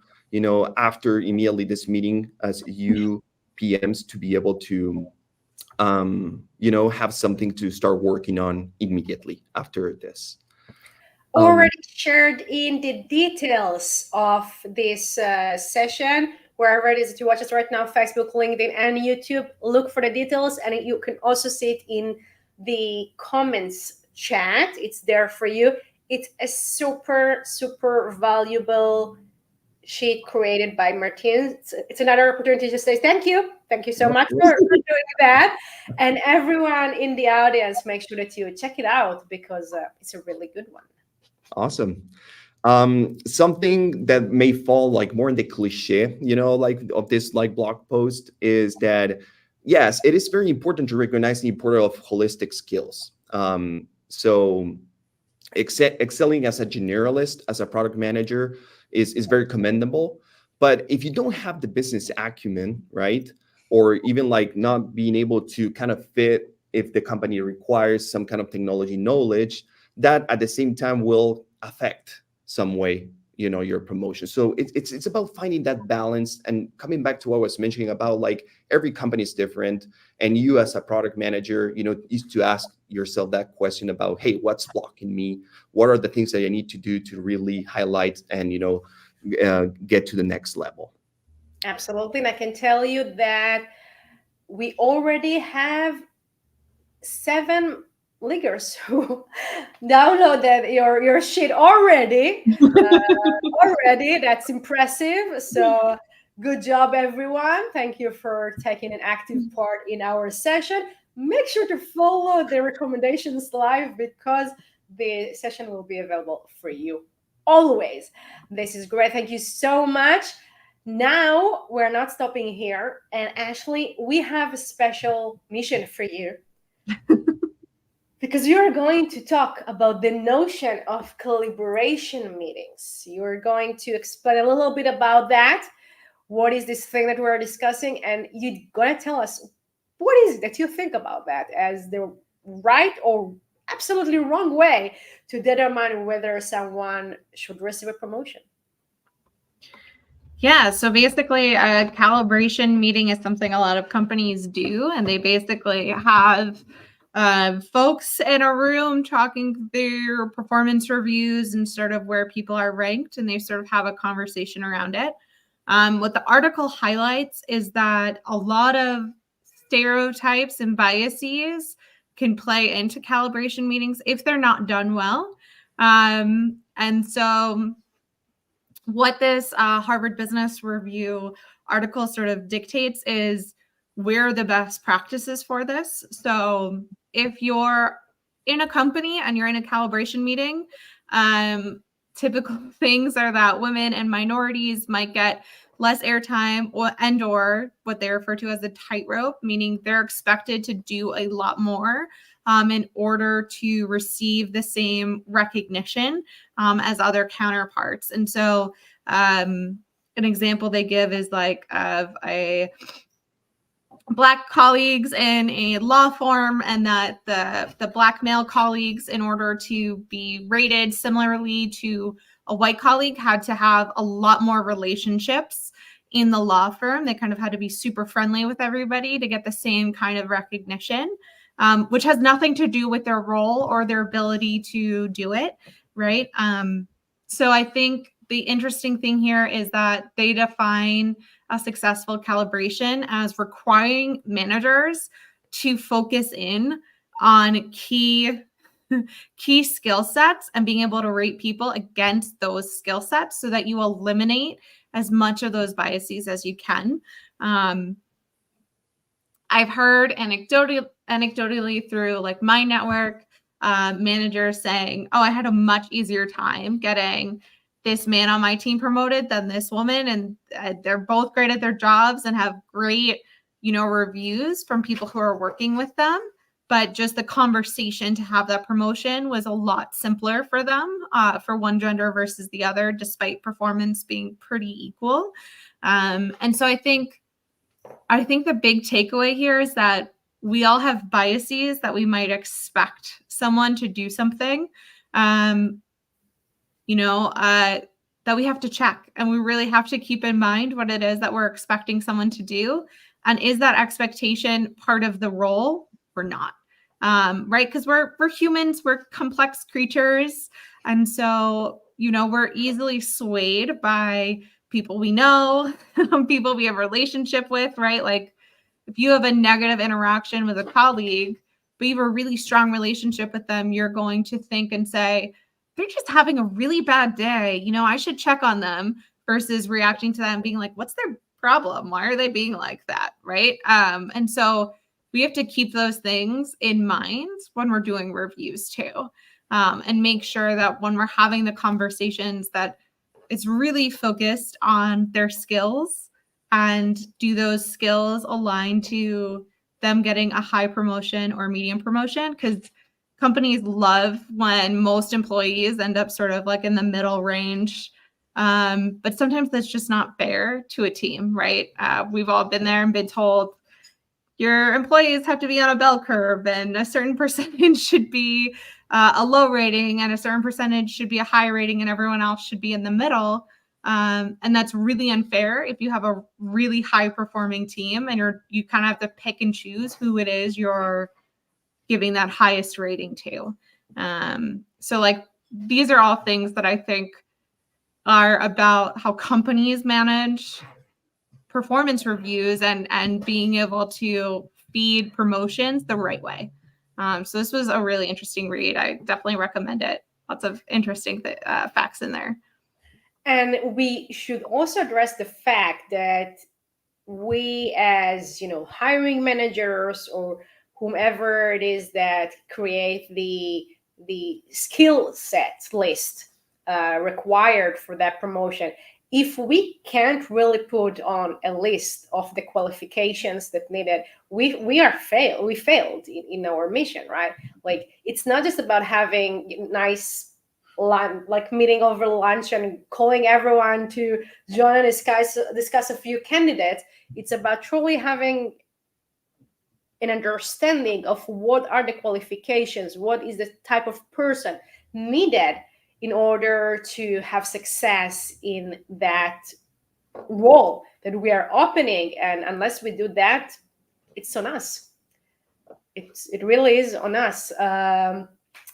after immediately this meeting, as you PMs to be able to, have something to start working on immediately after this. Already shared in the details of this session, wherever it is that you watch us right now, Facebook, LinkedIn, and YouTube. Look for the details, and you can also see it in the comments chat. It's there for you. It's a super, super valuable sheet created by Martin. It's another opportunity to say thank you. Thank you so much for doing that. And everyone in the audience, make sure that you check it out, because it's a really good one. Awesome. Something that may fall like more in the cliche, like of this like blog post, is that yes, it is very important to recognize the importance of holistic skills. So excelling as a generalist, as a product manager, is very commendable. But if you don't have the business acumen, right, or even like not being able to kind of fit if the company requires some kind of technology knowledge, that at the same time will affect some way, your promotion. So it's about finding that balance and coming back to what I was mentioning about like every company is different, and you as a product manager, used to ask yourself that question about, hey, what's blocking me? What are the things that I need to do to really highlight and get to the next level? Absolutely. And I can tell you that we already have 7 leaguers who downloaded your sheet already. That's impressive. So good job, everyone. Thank you for taking an active part in our session. Make sure to follow the recommendations live, because the session will be available for you always. This is great. Thank you so much. Now we're not stopping here, and Ashley, we have a special mission for you. Because you're going to talk about the notion of calibration meetings. You're going to explain a little bit about that. What is this thing that we're discussing? And you're going to tell us what is it that you think about that as the right or absolutely wrong way to determine whether someone should receive a promotion? Yeah, so basically a calibration meeting is something a lot of companies do, and they basically have folks in a room talking through performance reviews and sort of where people are ranked, and they sort of have a conversation around it. What the article highlights is that a lot of stereotypes and biases can play into calibration meetings if they're not done well. And so what this Harvard Business Review article sort of dictates is where are the best practices for this. So if you're in a company and you're in a calibration meeting, typical things are that women and minorities might get less airtime or what they refer to as a tightrope, meaning they're expected to do a lot more in order to receive the same recognition as other counterparts. And so an example they give is like of a Black colleagues in a law firm, and that the Black male colleagues, in order to be rated similarly to a white colleague, had to have a lot more relationships in the law firm. They kind of had to be super friendly with everybody to get the same kind of recognition, which has nothing to do with their role or their ability to do it, right? So I think the interesting thing here is that they define a successful calibration as requiring managers to focus in on key skill sets and being able to rate people against those skill sets so that you eliminate as much of those biases as you can. I've heard anecdotally through like my network, managers saying, oh, I had a much easier time getting this man on my team promoted than this woman. And they're both great at their jobs and have great, reviews from people who are working with them. But just the conversation to have that promotion was a lot simpler for them, for one gender versus the other, despite performance being pretty equal. And so I think the big takeaway here is that we all have biases that we might expect someone to do something, that we have to check. And we really have to keep in mind what it is that we're expecting someone to do. And is that expectation part of the role or not? Right? Because we're humans, we're complex creatures. And so, we're easily swayed by people we know, people we have a relationship with, right? Like if you have a negative interaction with a colleague, but you have a really strong relationship with them, you're going to think and say, they're just having a really bad day. I should check on them, versus reacting to that and being like, what's their problem? Why are they being like that? Right. And so we have to keep those things in mind when we're doing reviews too, and make sure that when we're having the conversations that it's really focused on their skills, and do those skills align to them getting a high promotion or medium promotion? Because companies love when most employees end up sort of like in the middle range. But sometimes that's just not fair to a team, right? We've all been there and been told your employees have to be on a bell curve, and a certain percentage should be a low rating and a certain percentage should be a high rating, and everyone else should be in the middle. And that's really unfair if you have a really high performing team and you kind of have to pick and choose who it is you're giving that highest rating to. So like, these are all things that I think are about how companies manage performance reviews and being able to feed promotions the right way. So this was a really interesting read. I definitely recommend it. Lots of interesting facts in there. And we should also address the fact that we, as hiring managers or whomever it is that create the skill set list required for that promotion, if we can't really put on a list of the qualifications that needed, we failed in our mission, right? Like, it's not just about having nice like meeting over lunch and calling everyone to join and discuss a few candidates. It's about truly having an understanding of what are the qualifications, what is the type of person needed in order to have success in that role that we are opening. And unless we do that, it's on us. It really is on us.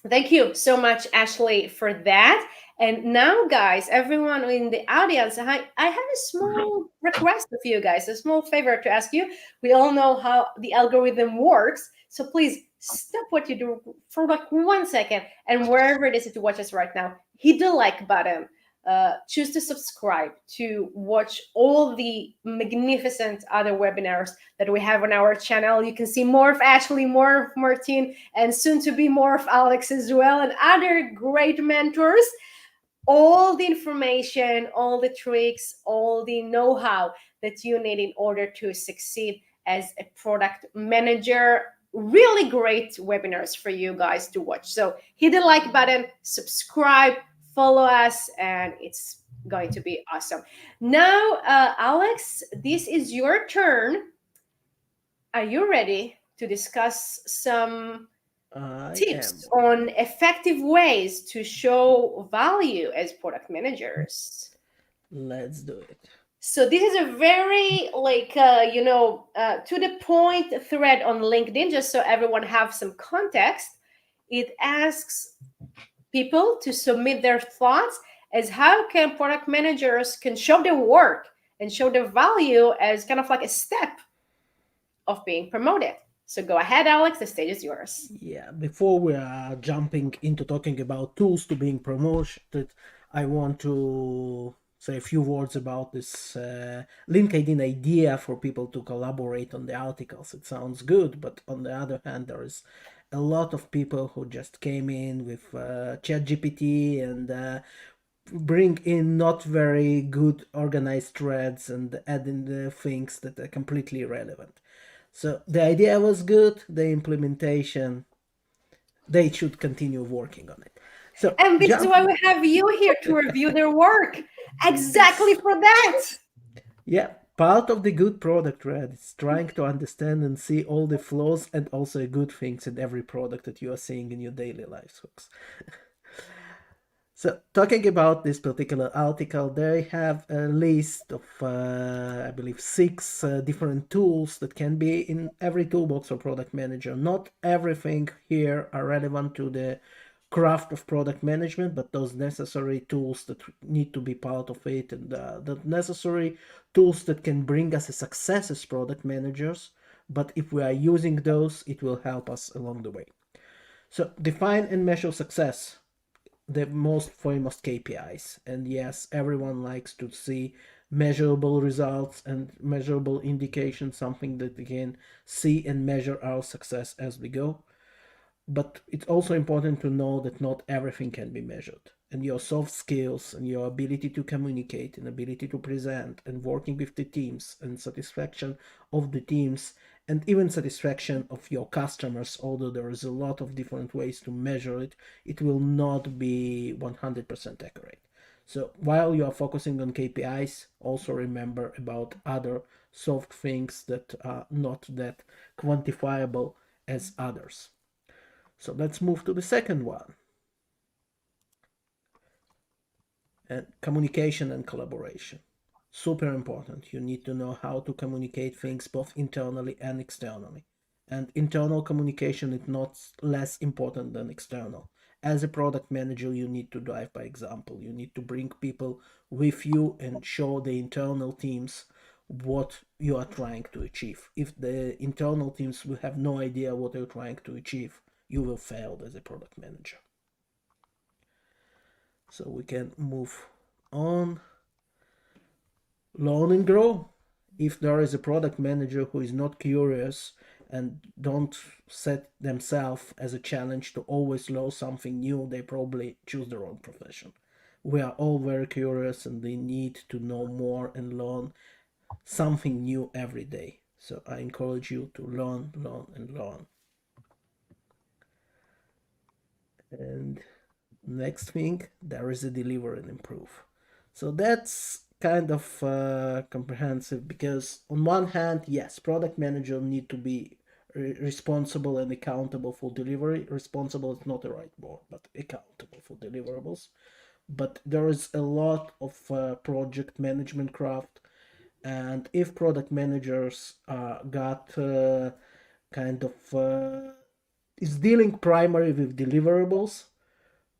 Thank you so much, Ashley, for that. And now, guys, everyone in the audience, I have a small request of you guys, a small favor to ask you. We all know how the algorithm works. So please stop what you do for like 1 second, and wherever it is that you watch us right now, hit the like button. Choose to subscribe to watch all the magnificent other webinars that we have on our channel. You can see more of Ashley, more of Martine, and soon to be more of Alex as well, and other great mentors. All the information, all the tricks, all the know-how that you need in order to succeed as a product manager. Really great webinars for you guys to watch. So hit the like button, subscribe, follow us, and it's going to be awesome. Now, Alex, this is your turn. Are you ready to discuss some tips on effective ways to show value as product managers? Let's do it. So this is a very to the point thread on LinkedIn, just so everyone have some context. It asks people to submit their thoughts as how can product managers can show their work and show their value as kind of like a step of being promoted. So go ahead, Alex, the stage is yours. Yeah, before we are jumping into talking about tools to being promoted, I want to say a few words about this LinkedIn idea for people to collaborate on the articles. It sounds good, but on the other hand, there is a lot of people who just came in with ChatGPT and bring in not very good organized threads and add in the things that are completely irrelevant. So the idea was good, the implementation, they should continue working on it. So, and this is why we have you here to review their work. Exactly for that. Yeah, part of the good product thread is trying to understand and see all the flaws and also good things in every product that you are seeing in your daily lives, folks. So, talking about this particular article, they have a list of, I believe, 6 different tools that can be in every toolbox for product manager. Not everything here are relevant to the craft of product management, but those necessary tools that need to be part of it, and the necessary tools that can bring us a success as product managers. But if we are using those, it will help us along the way. So, define and measure success. The most famous KPIs, and yes, everyone likes to see measurable results and measurable indications, something that we can see and measure our success as we go. But it's also important to know that not everything can be measured, and your soft skills and your ability to communicate and ability to present and working with the teams and satisfaction of the teams and even satisfaction of your customers, although there is a lot of different ways to measure it, it will not be 100% accurate. So while you are focusing on KPIs, also remember about other soft things that are not that quantifiable as others. So let's move to the second one. And communication and collaboration. Super important. You need to know how to communicate things both internally and externally. And internal communication is not less important than external. As a product manager, you need to drive by example. You need to bring people with you and show the internal teams what you are trying to achieve. If the internal teams will have no idea what you're trying to achieve, you will fail as a product manager. So we can move on. Learn and grow. If there is a product manager who is not curious and don't set themselves as a challenge to always learn something new, they probably choose the wrong profession. We are all very curious and they need to know more and learn something new every day. So I encourage you to learn, and learn. And next thing, there is a deliver and improve. So that's kind of comprehensive, because on one hand, yes, product manager need to be responsible and accountable for delivery. Responsible is not the right word, but accountable for deliverables. But there is a lot of project management craft, and if product managers got kind of is dealing primarily with deliverables,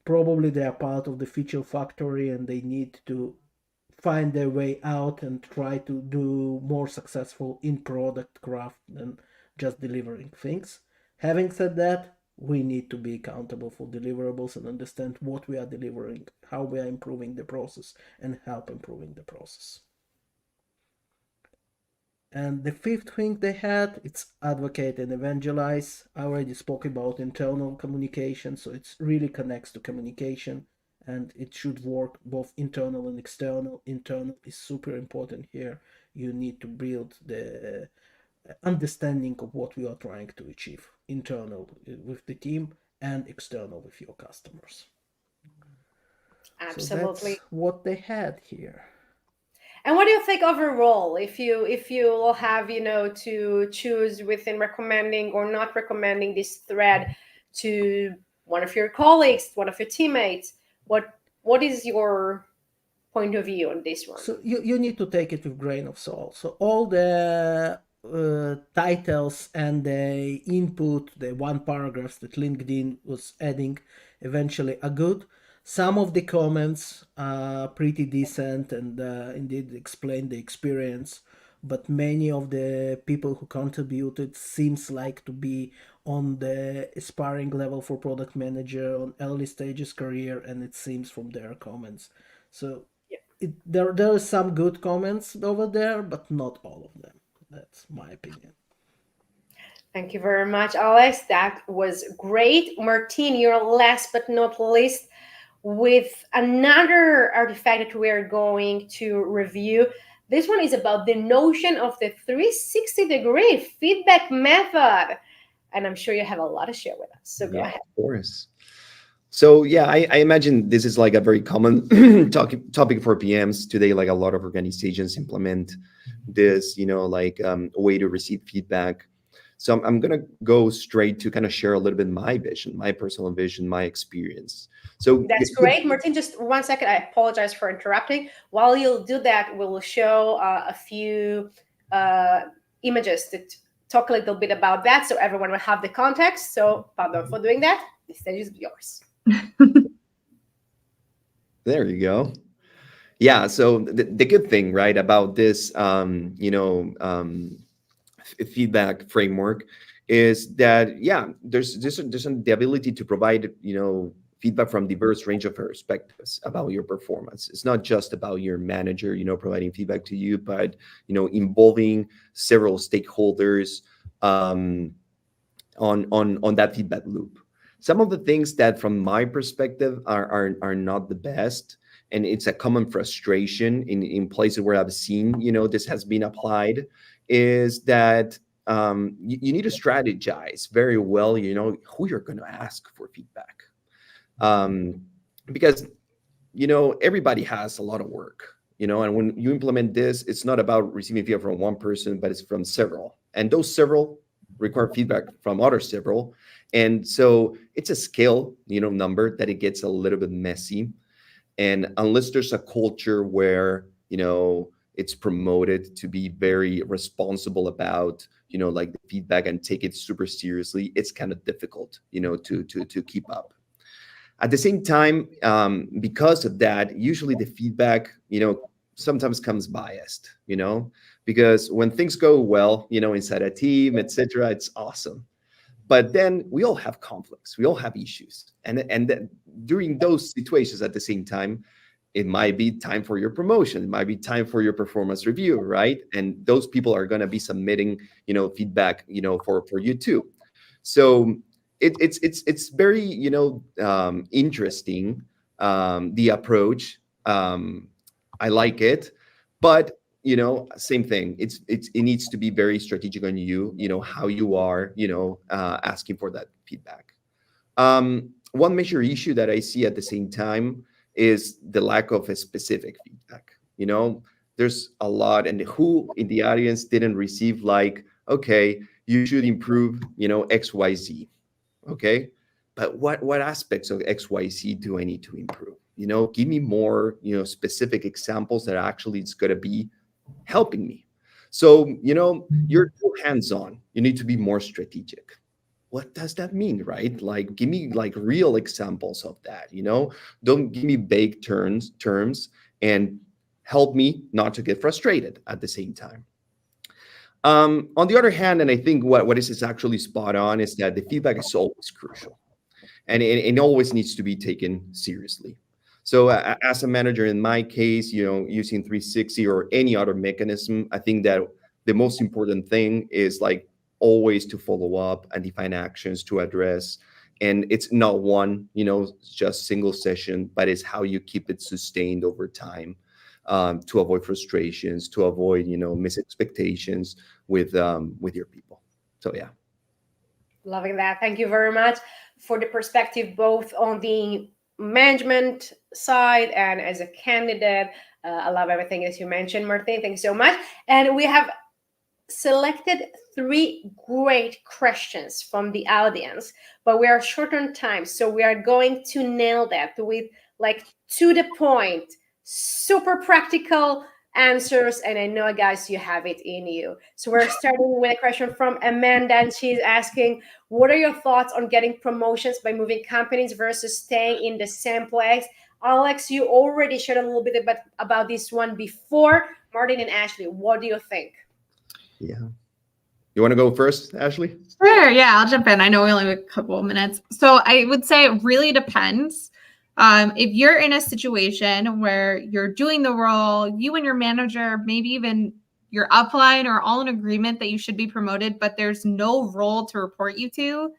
probably they are part of the feature factory and they need to find their way out and try to do more successful in product craft than just delivering things. Having said that, we need to be accountable for deliverables and understand what we are delivering, how we are improving the process, and help improving the process. And the fifth thing they had, it's advocate and evangelize. I already spoke about internal communication, so it really connects to communication, and it should work both internal and external. Internal is super important here. You need to build the understanding of what we are trying to achieve, internal with the team and external with your customers. Absolutely. So that's what they had here. And what do you think overall, if you will have, to choose within recommending or not recommending this thread to one of your colleagues, one of your teammates, what is your point of view on this one? So you need to take it with grain of salt. So all the titles and the input, the one paragraphs that LinkedIn was adding eventually are good. Some of the comments are pretty decent and indeed explain the experience, but many of the people who contributed seems like to be on the aspiring level for product manager on early stages career, and it seems from their comments. So there are some good comments over there, but not all of them. That's my opinion. Thank you very much, Alex. That was great. Martin, you're last but not least with another artifact that we're going to review. This one is about the notion of the 360-degree feedback method. And I'm sure you have a lot to share with us. So go ahead. Of course. So yeah, I imagine this is like a very common topic for PMs today. Like a lot of organizations implement this, like a way to receive feedback. So I'm going to go straight to kind of share a little bit my vision, my personal vision, my experience. So that's great. Martin, just 1 second. I apologize for interrupting. While you'll do that, we'll show a few images that talk a little bit about that so everyone will have the context. So pardon for doing that. The stage is yours. There you go. Yeah. So the good thing, right, about this, feedback framework is that, yeah, there's the ability to provide, feedback from diverse range of perspectives about your performance. It's not just about your manager, providing feedback to you, but, involving several stakeholders on that feedback loop. Some of the things that, from my perspective, are not the best, and it's a common frustration in places where I've seen, this has been applied, is that you need to strategize very well, who you're going to ask for feedback. Because, everybody has a lot of work, and when you implement this, it's not about receiving feedback from one person, but it's from several. And those several require feedback from other several. And so it's a scale, number that it gets a little bit messy. And unless there's a culture where, it's promoted to be very responsible about, like the feedback and take it super seriously, it's kind of difficult, to keep up. At the same time, because of that, usually the feedback, sometimes comes biased, because when things go well, inside a team, etc., it's awesome. But then we all have conflicts, we all have issues, and during those situations, at the same time, it might be time for your promotion, it might be time for your performance review, right? And those people are going to be submitting, feedback, for you too. So it's very, interesting, the approach. I like it, but same thing. It needs to be very strategic on you, how you are, asking for that feedback. One major issue that I see at the same time is the lack of a specific feedback. There's a lot, and who in the audience didn't receive, like, okay, you should improve, XYZ. Okay. But what aspects of XYZ do I need to improve? Give me more, specific examples that actually it's going to be helping me. So, you're too hands-on. You need to be more strategic. What does that mean, right? Like, give me like real examples of that. Don't give me vague terms, and help me not to get frustrated at the same time. On the other hand, and I think what is actually spot on is that the feedback is always crucial, and it always needs to be taken seriously. So as a manager, in my case, using 360 or any other mechanism, I think that the most important thing is like always to follow up and define actions to address. And it's not one, just single session, but it's how you keep it sustained over time, to avoid frustrations, to avoid, missed expectations with your people. So yeah. Loving that. Thank you very much for the perspective, both on the management side and as a candidate. I love everything as you mentioned, Martin. Thank you so much. And we have selected 3 great questions from the audience, but we are short on time, so we are going to nail that with like to the point, super practical answers, and I know, guys, you have it in you. So we're starting with a question from Amanda, and she's asking, what are your thoughts on getting promotions by moving companies versus staying in the same place? Alex, you already shared a little bit about this one before. Martin and Ashley, what do you think? Yeah. You want to go first, Ashley? Sure. Yeah, I'll jump in. I know we only have a couple of minutes. So I would say it really depends. If you're in a situation where you're doing the role, you and your manager, maybe even your upline are all in agreement that you should be promoted, but there's no role to report you to,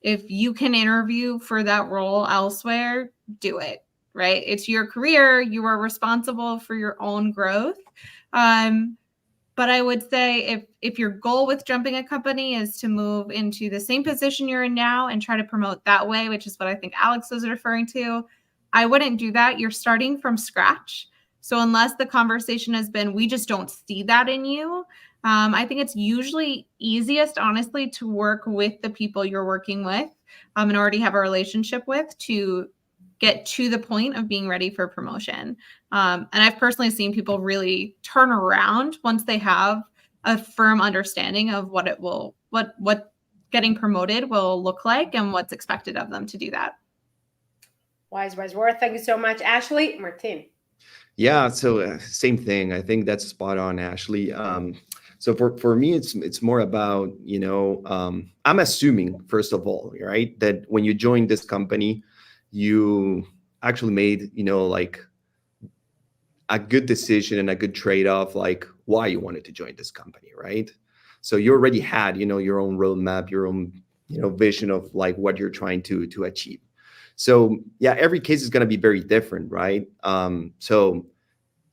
if you can interview for that role elsewhere, do it, right? It's your career. You are responsible for your own growth. But I would say if your goal with jumping a company is to move into the same position you're in now and try to promote that way, which is what I think Alex was referring to, I wouldn't do that. You're starting from scratch. So unless the conversation has been, we just don't see that in you, I think it's usually easiest, honestly, to work with the people you're working with and already have a relationship with to get to the point of being ready for promotion. And I've personally seen people really turn around once they have a firm understanding of what getting promoted will look like and what's expected of them to do that. Wise words. Thank you so much, Ashley. Martin. Yeah, so same thing. I think that's spot on, Ashley. So for me, it's more about, I'm assuming, first of all, right, that when you join this company, you actually made, like a good decision and a good trade-off, like why you wanted to join this company, right? So you already had, your own roadmap, your own, vision of like what you're trying to achieve. So yeah, every case is going to be very different, right? So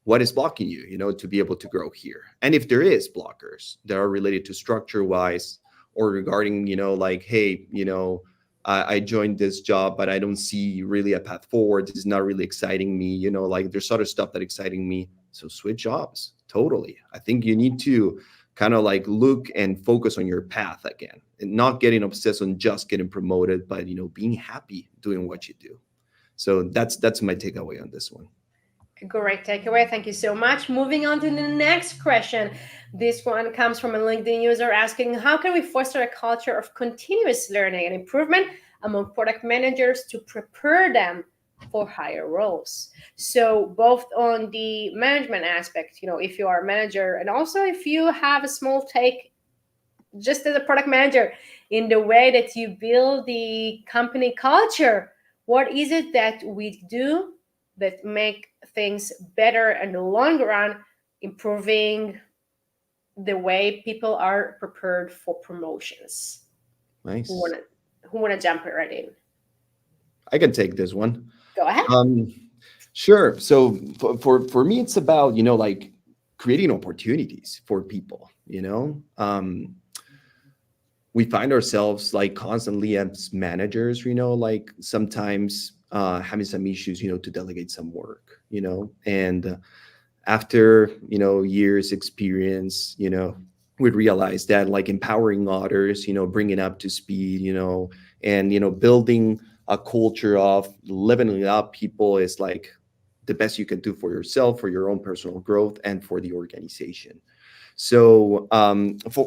what is blocking you, to be able to grow here? And if there is blockers that are related to structure-wise or regarding, like, hey, I joined this job, but I don't see really a path forward. This is not really exciting me. Like there's other stuff that exciting me. So switch jobs. Totally. I think you need to kind of like look and focus on your path again and not getting obsessed on just getting promoted, but, being happy doing what you do. So that's my takeaway on this one. Great takeaway. Thank you so much. Moving on to the next question. This one comes from a LinkedIn user asking, how can we foster a culture of continuous learning and improvement among product managers to prepare them for higher roles? So both on the management aspect, if you are a manager, and also if you have a small take just as a product manager in the way that you build the company culture, what is it that we do that make things better in the long run, improving the way people are prepared for promotions? Nice. Who wanna jump right in? I can take this one. Go ahead. Sure. So for me, it's about, like creating opportunities for people, we find ourselves like constantly as managers, like sometimes having some issues, to delegate some work, and after, years experience, we realized that like empowering others, bringing up to speed, and building a culture of leveling up people is like the best you can do for yourself, for your own personal growth, and for the organization. So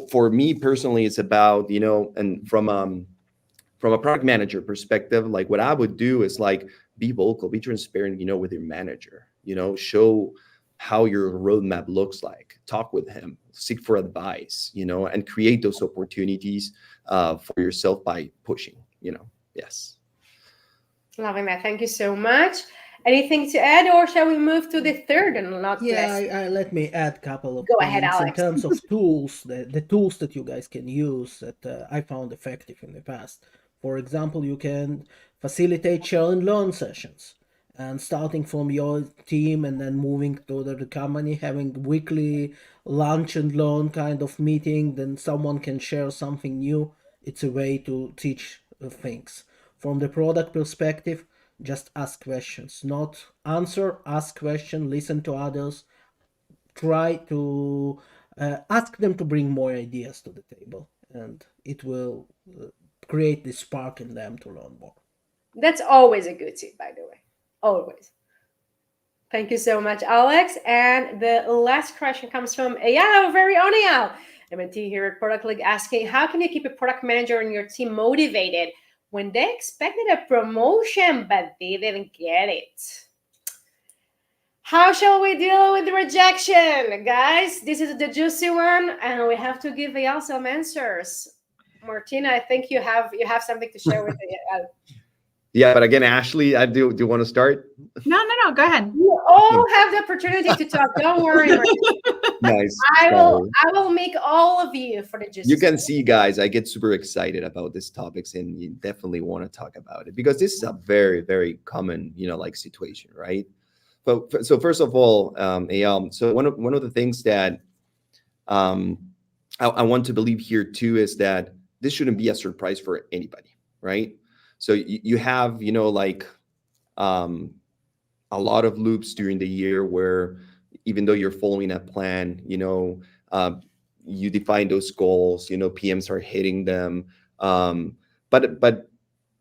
for me personally, it's about, and from a product manager perspective, like what I would do is like be vocal, be transparent, with your manager, show how your roadmap looks like, talk with him, seek for advice, and create those opportunities for yourself by pushing, yes. Loving that. Thank you so much. Anything to add, or shall we move to the third and not Yeah, less? let me add a couple of Go points ahead, in Alex. terms of tools, the tools that you guys can use that I found effective in the past. For example, you can facilitate share and learn sessions, and starting from your team and then moving to the company, having weekly lunch and learn kind of meeting, then someone can share something new. It's a way to teach things. From the product perspective, just ask questions, not answer, ask question, listen to others, try to ask them to bring more ideas to the table, and it will create this spark in them to learn more. That's always a good tip, by the way. Always. Thank you so much, Alex. And the last question comes from Eyal, very own Eyal, MNT here at Product League, asking, how can you keep a product manager and your team motivated when they expected a promotion but they didn't get it? How shall we deal with the rejection? Guys, this is the juicy one, and we have to give Eyal some answers. Martina, I think you have something to share with Eyal. Yeah, but again, Ashley, do you want to start? No, go ahead. You all have the opportunity to talk. Don't worry, Martina. Nice. I will make all of you for the juicy. You can see, guys, I get super excited about these topics, and you definitely want to talk about it because this is a very, very common, like situation, right? But so first of all, Eyal, so one of the things that I want to believe here too is that this shouldn't be a surprise for anybody, right? So you have, like a lot of loops during the year where even though you're following a plan, you define those goals, PMs are hitting them. But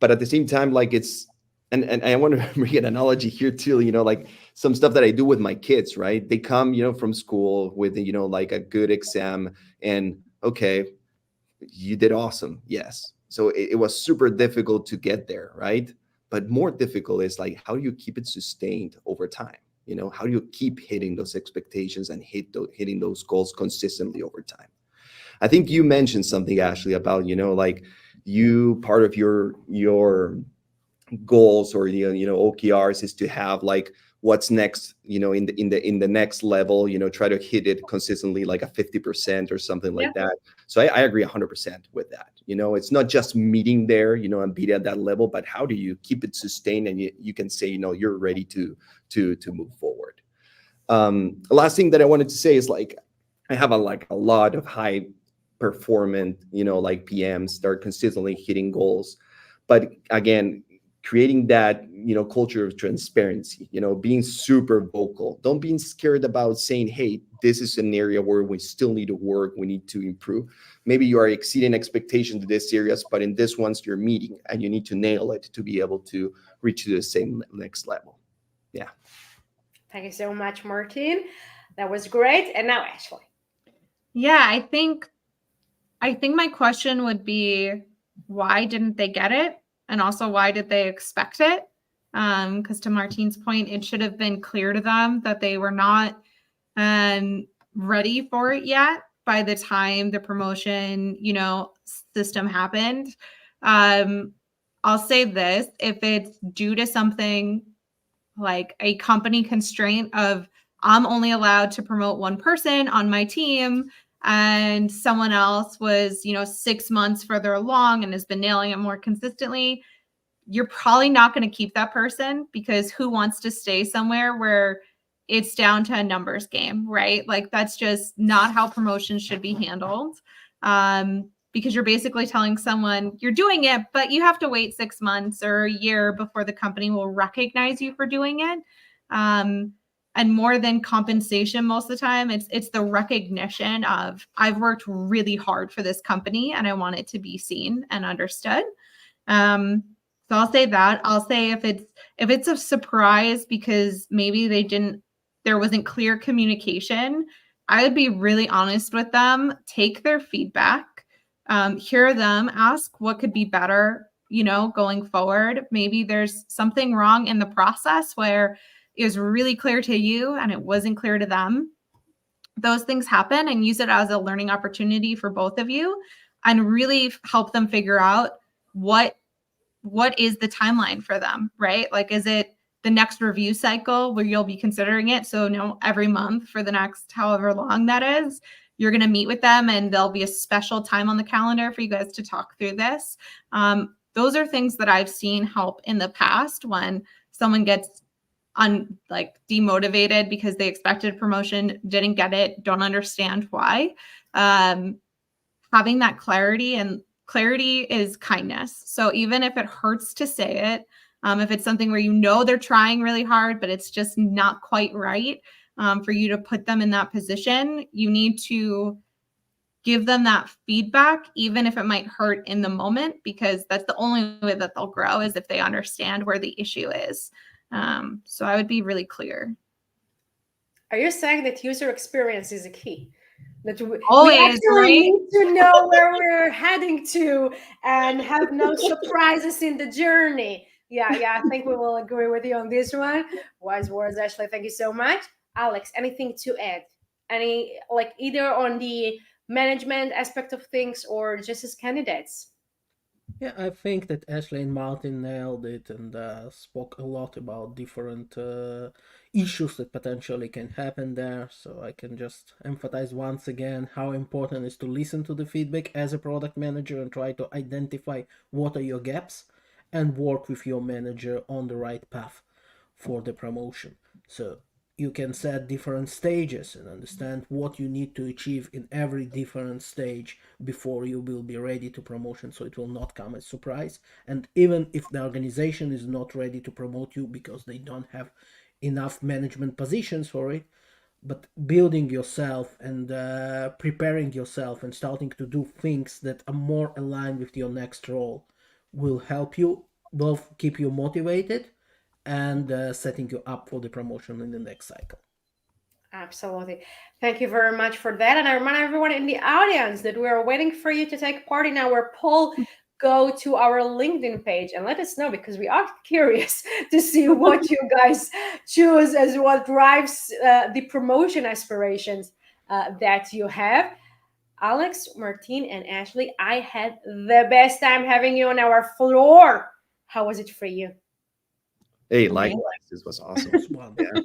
at the same time, like it's, and I want to bring an analogy here too, like some stuff that I do with my kids, right? They come, from school with, like a good exam, and okay, you did awesome. Yes. So it was super difficult to get there, right? But more difficult is like, how do you keep it sustained over time? How do you keep hitting those expectations and hitting those goals consistently over time? I think you mentioned something, Ashley, about, like you, part of your goals or OKRs is to have like what's next, in the next level, try to hit it consistently, like a 50% or something like that. So I agree 100% with that. It's not just meeting there, and being at that level, but how do you keep it sustained and you can say, you're ready to move forward. Last thing that I wanted to say is like I have a lot of high performant, like PMs that are consistently hitting goals, but again, creating that, culture of transparency, being super vocal. Don't be scared about saying, hey, this is an area where we still need to work. We need to improve. Maybe you are exceeding expectations in this areas, but in this one's you're meeting and you need to nail it to be able to reach to the same next level. Yeah. Thank you so much, Martin. That was great. And now, Ashley. Yeah, I think my question would be, why didn't they get it? And also, why did they expect it? Because to Martin's point, it should have been clear to them that they were not ready for it yet by the time the promotion, system happened. I'll say this, if it's due to something like a company constraint of I'm only allowed to promote one person on my team, and someone else was, 6 months further along and has been nailing it more consistently, you're probably not going to keep that person, because who wants to stay somewhere where it's down to a numbers game, right? Like that's just not how promotions should be handled. Because you're basically telling someone you're doing it, but you have to wait 6 months or a year before the company will recognize you for doing it. and more than compensation most of the time, it's the recognition of, I've worked really hard for this company and I want it to be seen and understood. So I'll say that. I'll say if it's a surprise because maybe there wasn't clear communication, I would be really honest with them, take their feedback, hear them, ask what could be better, going forward. Maybe there's something wrong in the process where it was really clear to you and it wasn't clear to them. Those things happen, and use it as a learning opportunity for both of you and really help them figure out what is the timeline for them, right? Like, is it the next review cycle where you'll be considering it? So every month for the next however long that is, you're going to meet with them and there'll be a special time on the calendar for you guys to talk through this. Those are things that I've seen help in the past when someone gets demotivated because they expected promotion, didn't get it, don't understand why. Having that clarity, and clarity is kindness. So even if it hurts to say it, if it's something where they're trying really hard, but it's just not quite right, for you to put them in that position, you need to give them that feedback, even if it might hurt in the moment, because that's the only way that they'll grow, is if they understand where the issue is. So I would be really clear. Are you saying that user experience is a key? That we Always, actually right? need to know where we're heading to and have no surprises in the journey. Yeah, I think we will agree with you on this one. Wise words, Ashley. Thank you so much. Alex, anything to add? Either on the management aspect of things or just as candidates? Yeah, I think that Ashley and Martin nailed it and spoke a lot about different issues that potentially can happen there. So I can just emphasize once again how important it is to listen to the feedback as a product manager and try to identify what are your gaps and work with your manager on the right path for the promotion. So you can set different stages and understand what you need to achieve in every different stage before you will be ready to promotion, so it will not come as surprise. And even if the organization is not ready to promote you because they don't have enough management positions for it, but building yourself and preparing yourself and starting to do things that are more aligned with your next role will help you both keep you motivated and setting you up for the promotion in the next cycle. Absolutely. Thank you very much for that. And I remind everyone in the audience that we are waiting for you to take part in our poll. Go to our LinkedIn page and let us know, because we are curious to see what you guys choose as what drives the promotion aspirations that you have. Alex, Martine, and Ashley, I had the best time having you on our floor. How was it for you? Hey, likewise. This was awesome. Yeah.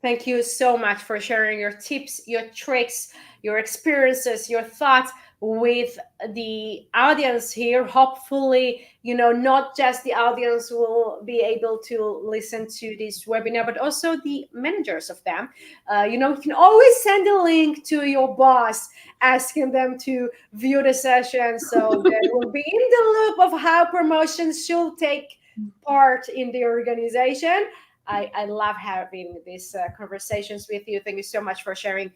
Thank you so much for sharing your tips, your tricks, your experiences, your thoughts with the audience here. Hopefully, not just the audience will be able to listen to this webinar, but also the managers of them. You can always send a link to your boss, asking them to view the session, so they will be in the loop of how promotions should take part in the organization. I love having these conversations with you. Thank you so much for sharing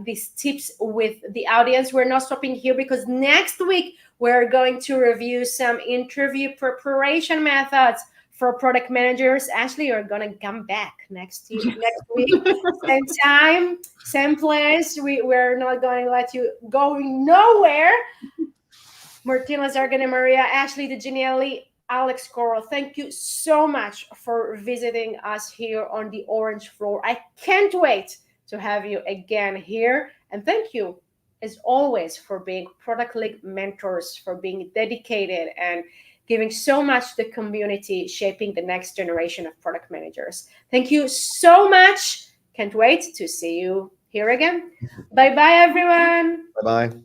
these tips with the audience. We're not stopping here, because next week we're going to review some interview preparation methods for product managers. Ashley, you're going to come back next week. Same time, same place. We're not going to let you go nowhere. Martina Zargan, Maria, Ashley DeGenielli, Alex Coral, thank you so much for visiting us here on the Orange Floor. I can't wait to have you again here. And thank you, as always, for being Product League mentors, for being dedicated and giving so much to the community, shaping the next generation of product managers. Thank you so much. Can't wait to see you here again. Bye-bye, everyone. Bye-bye.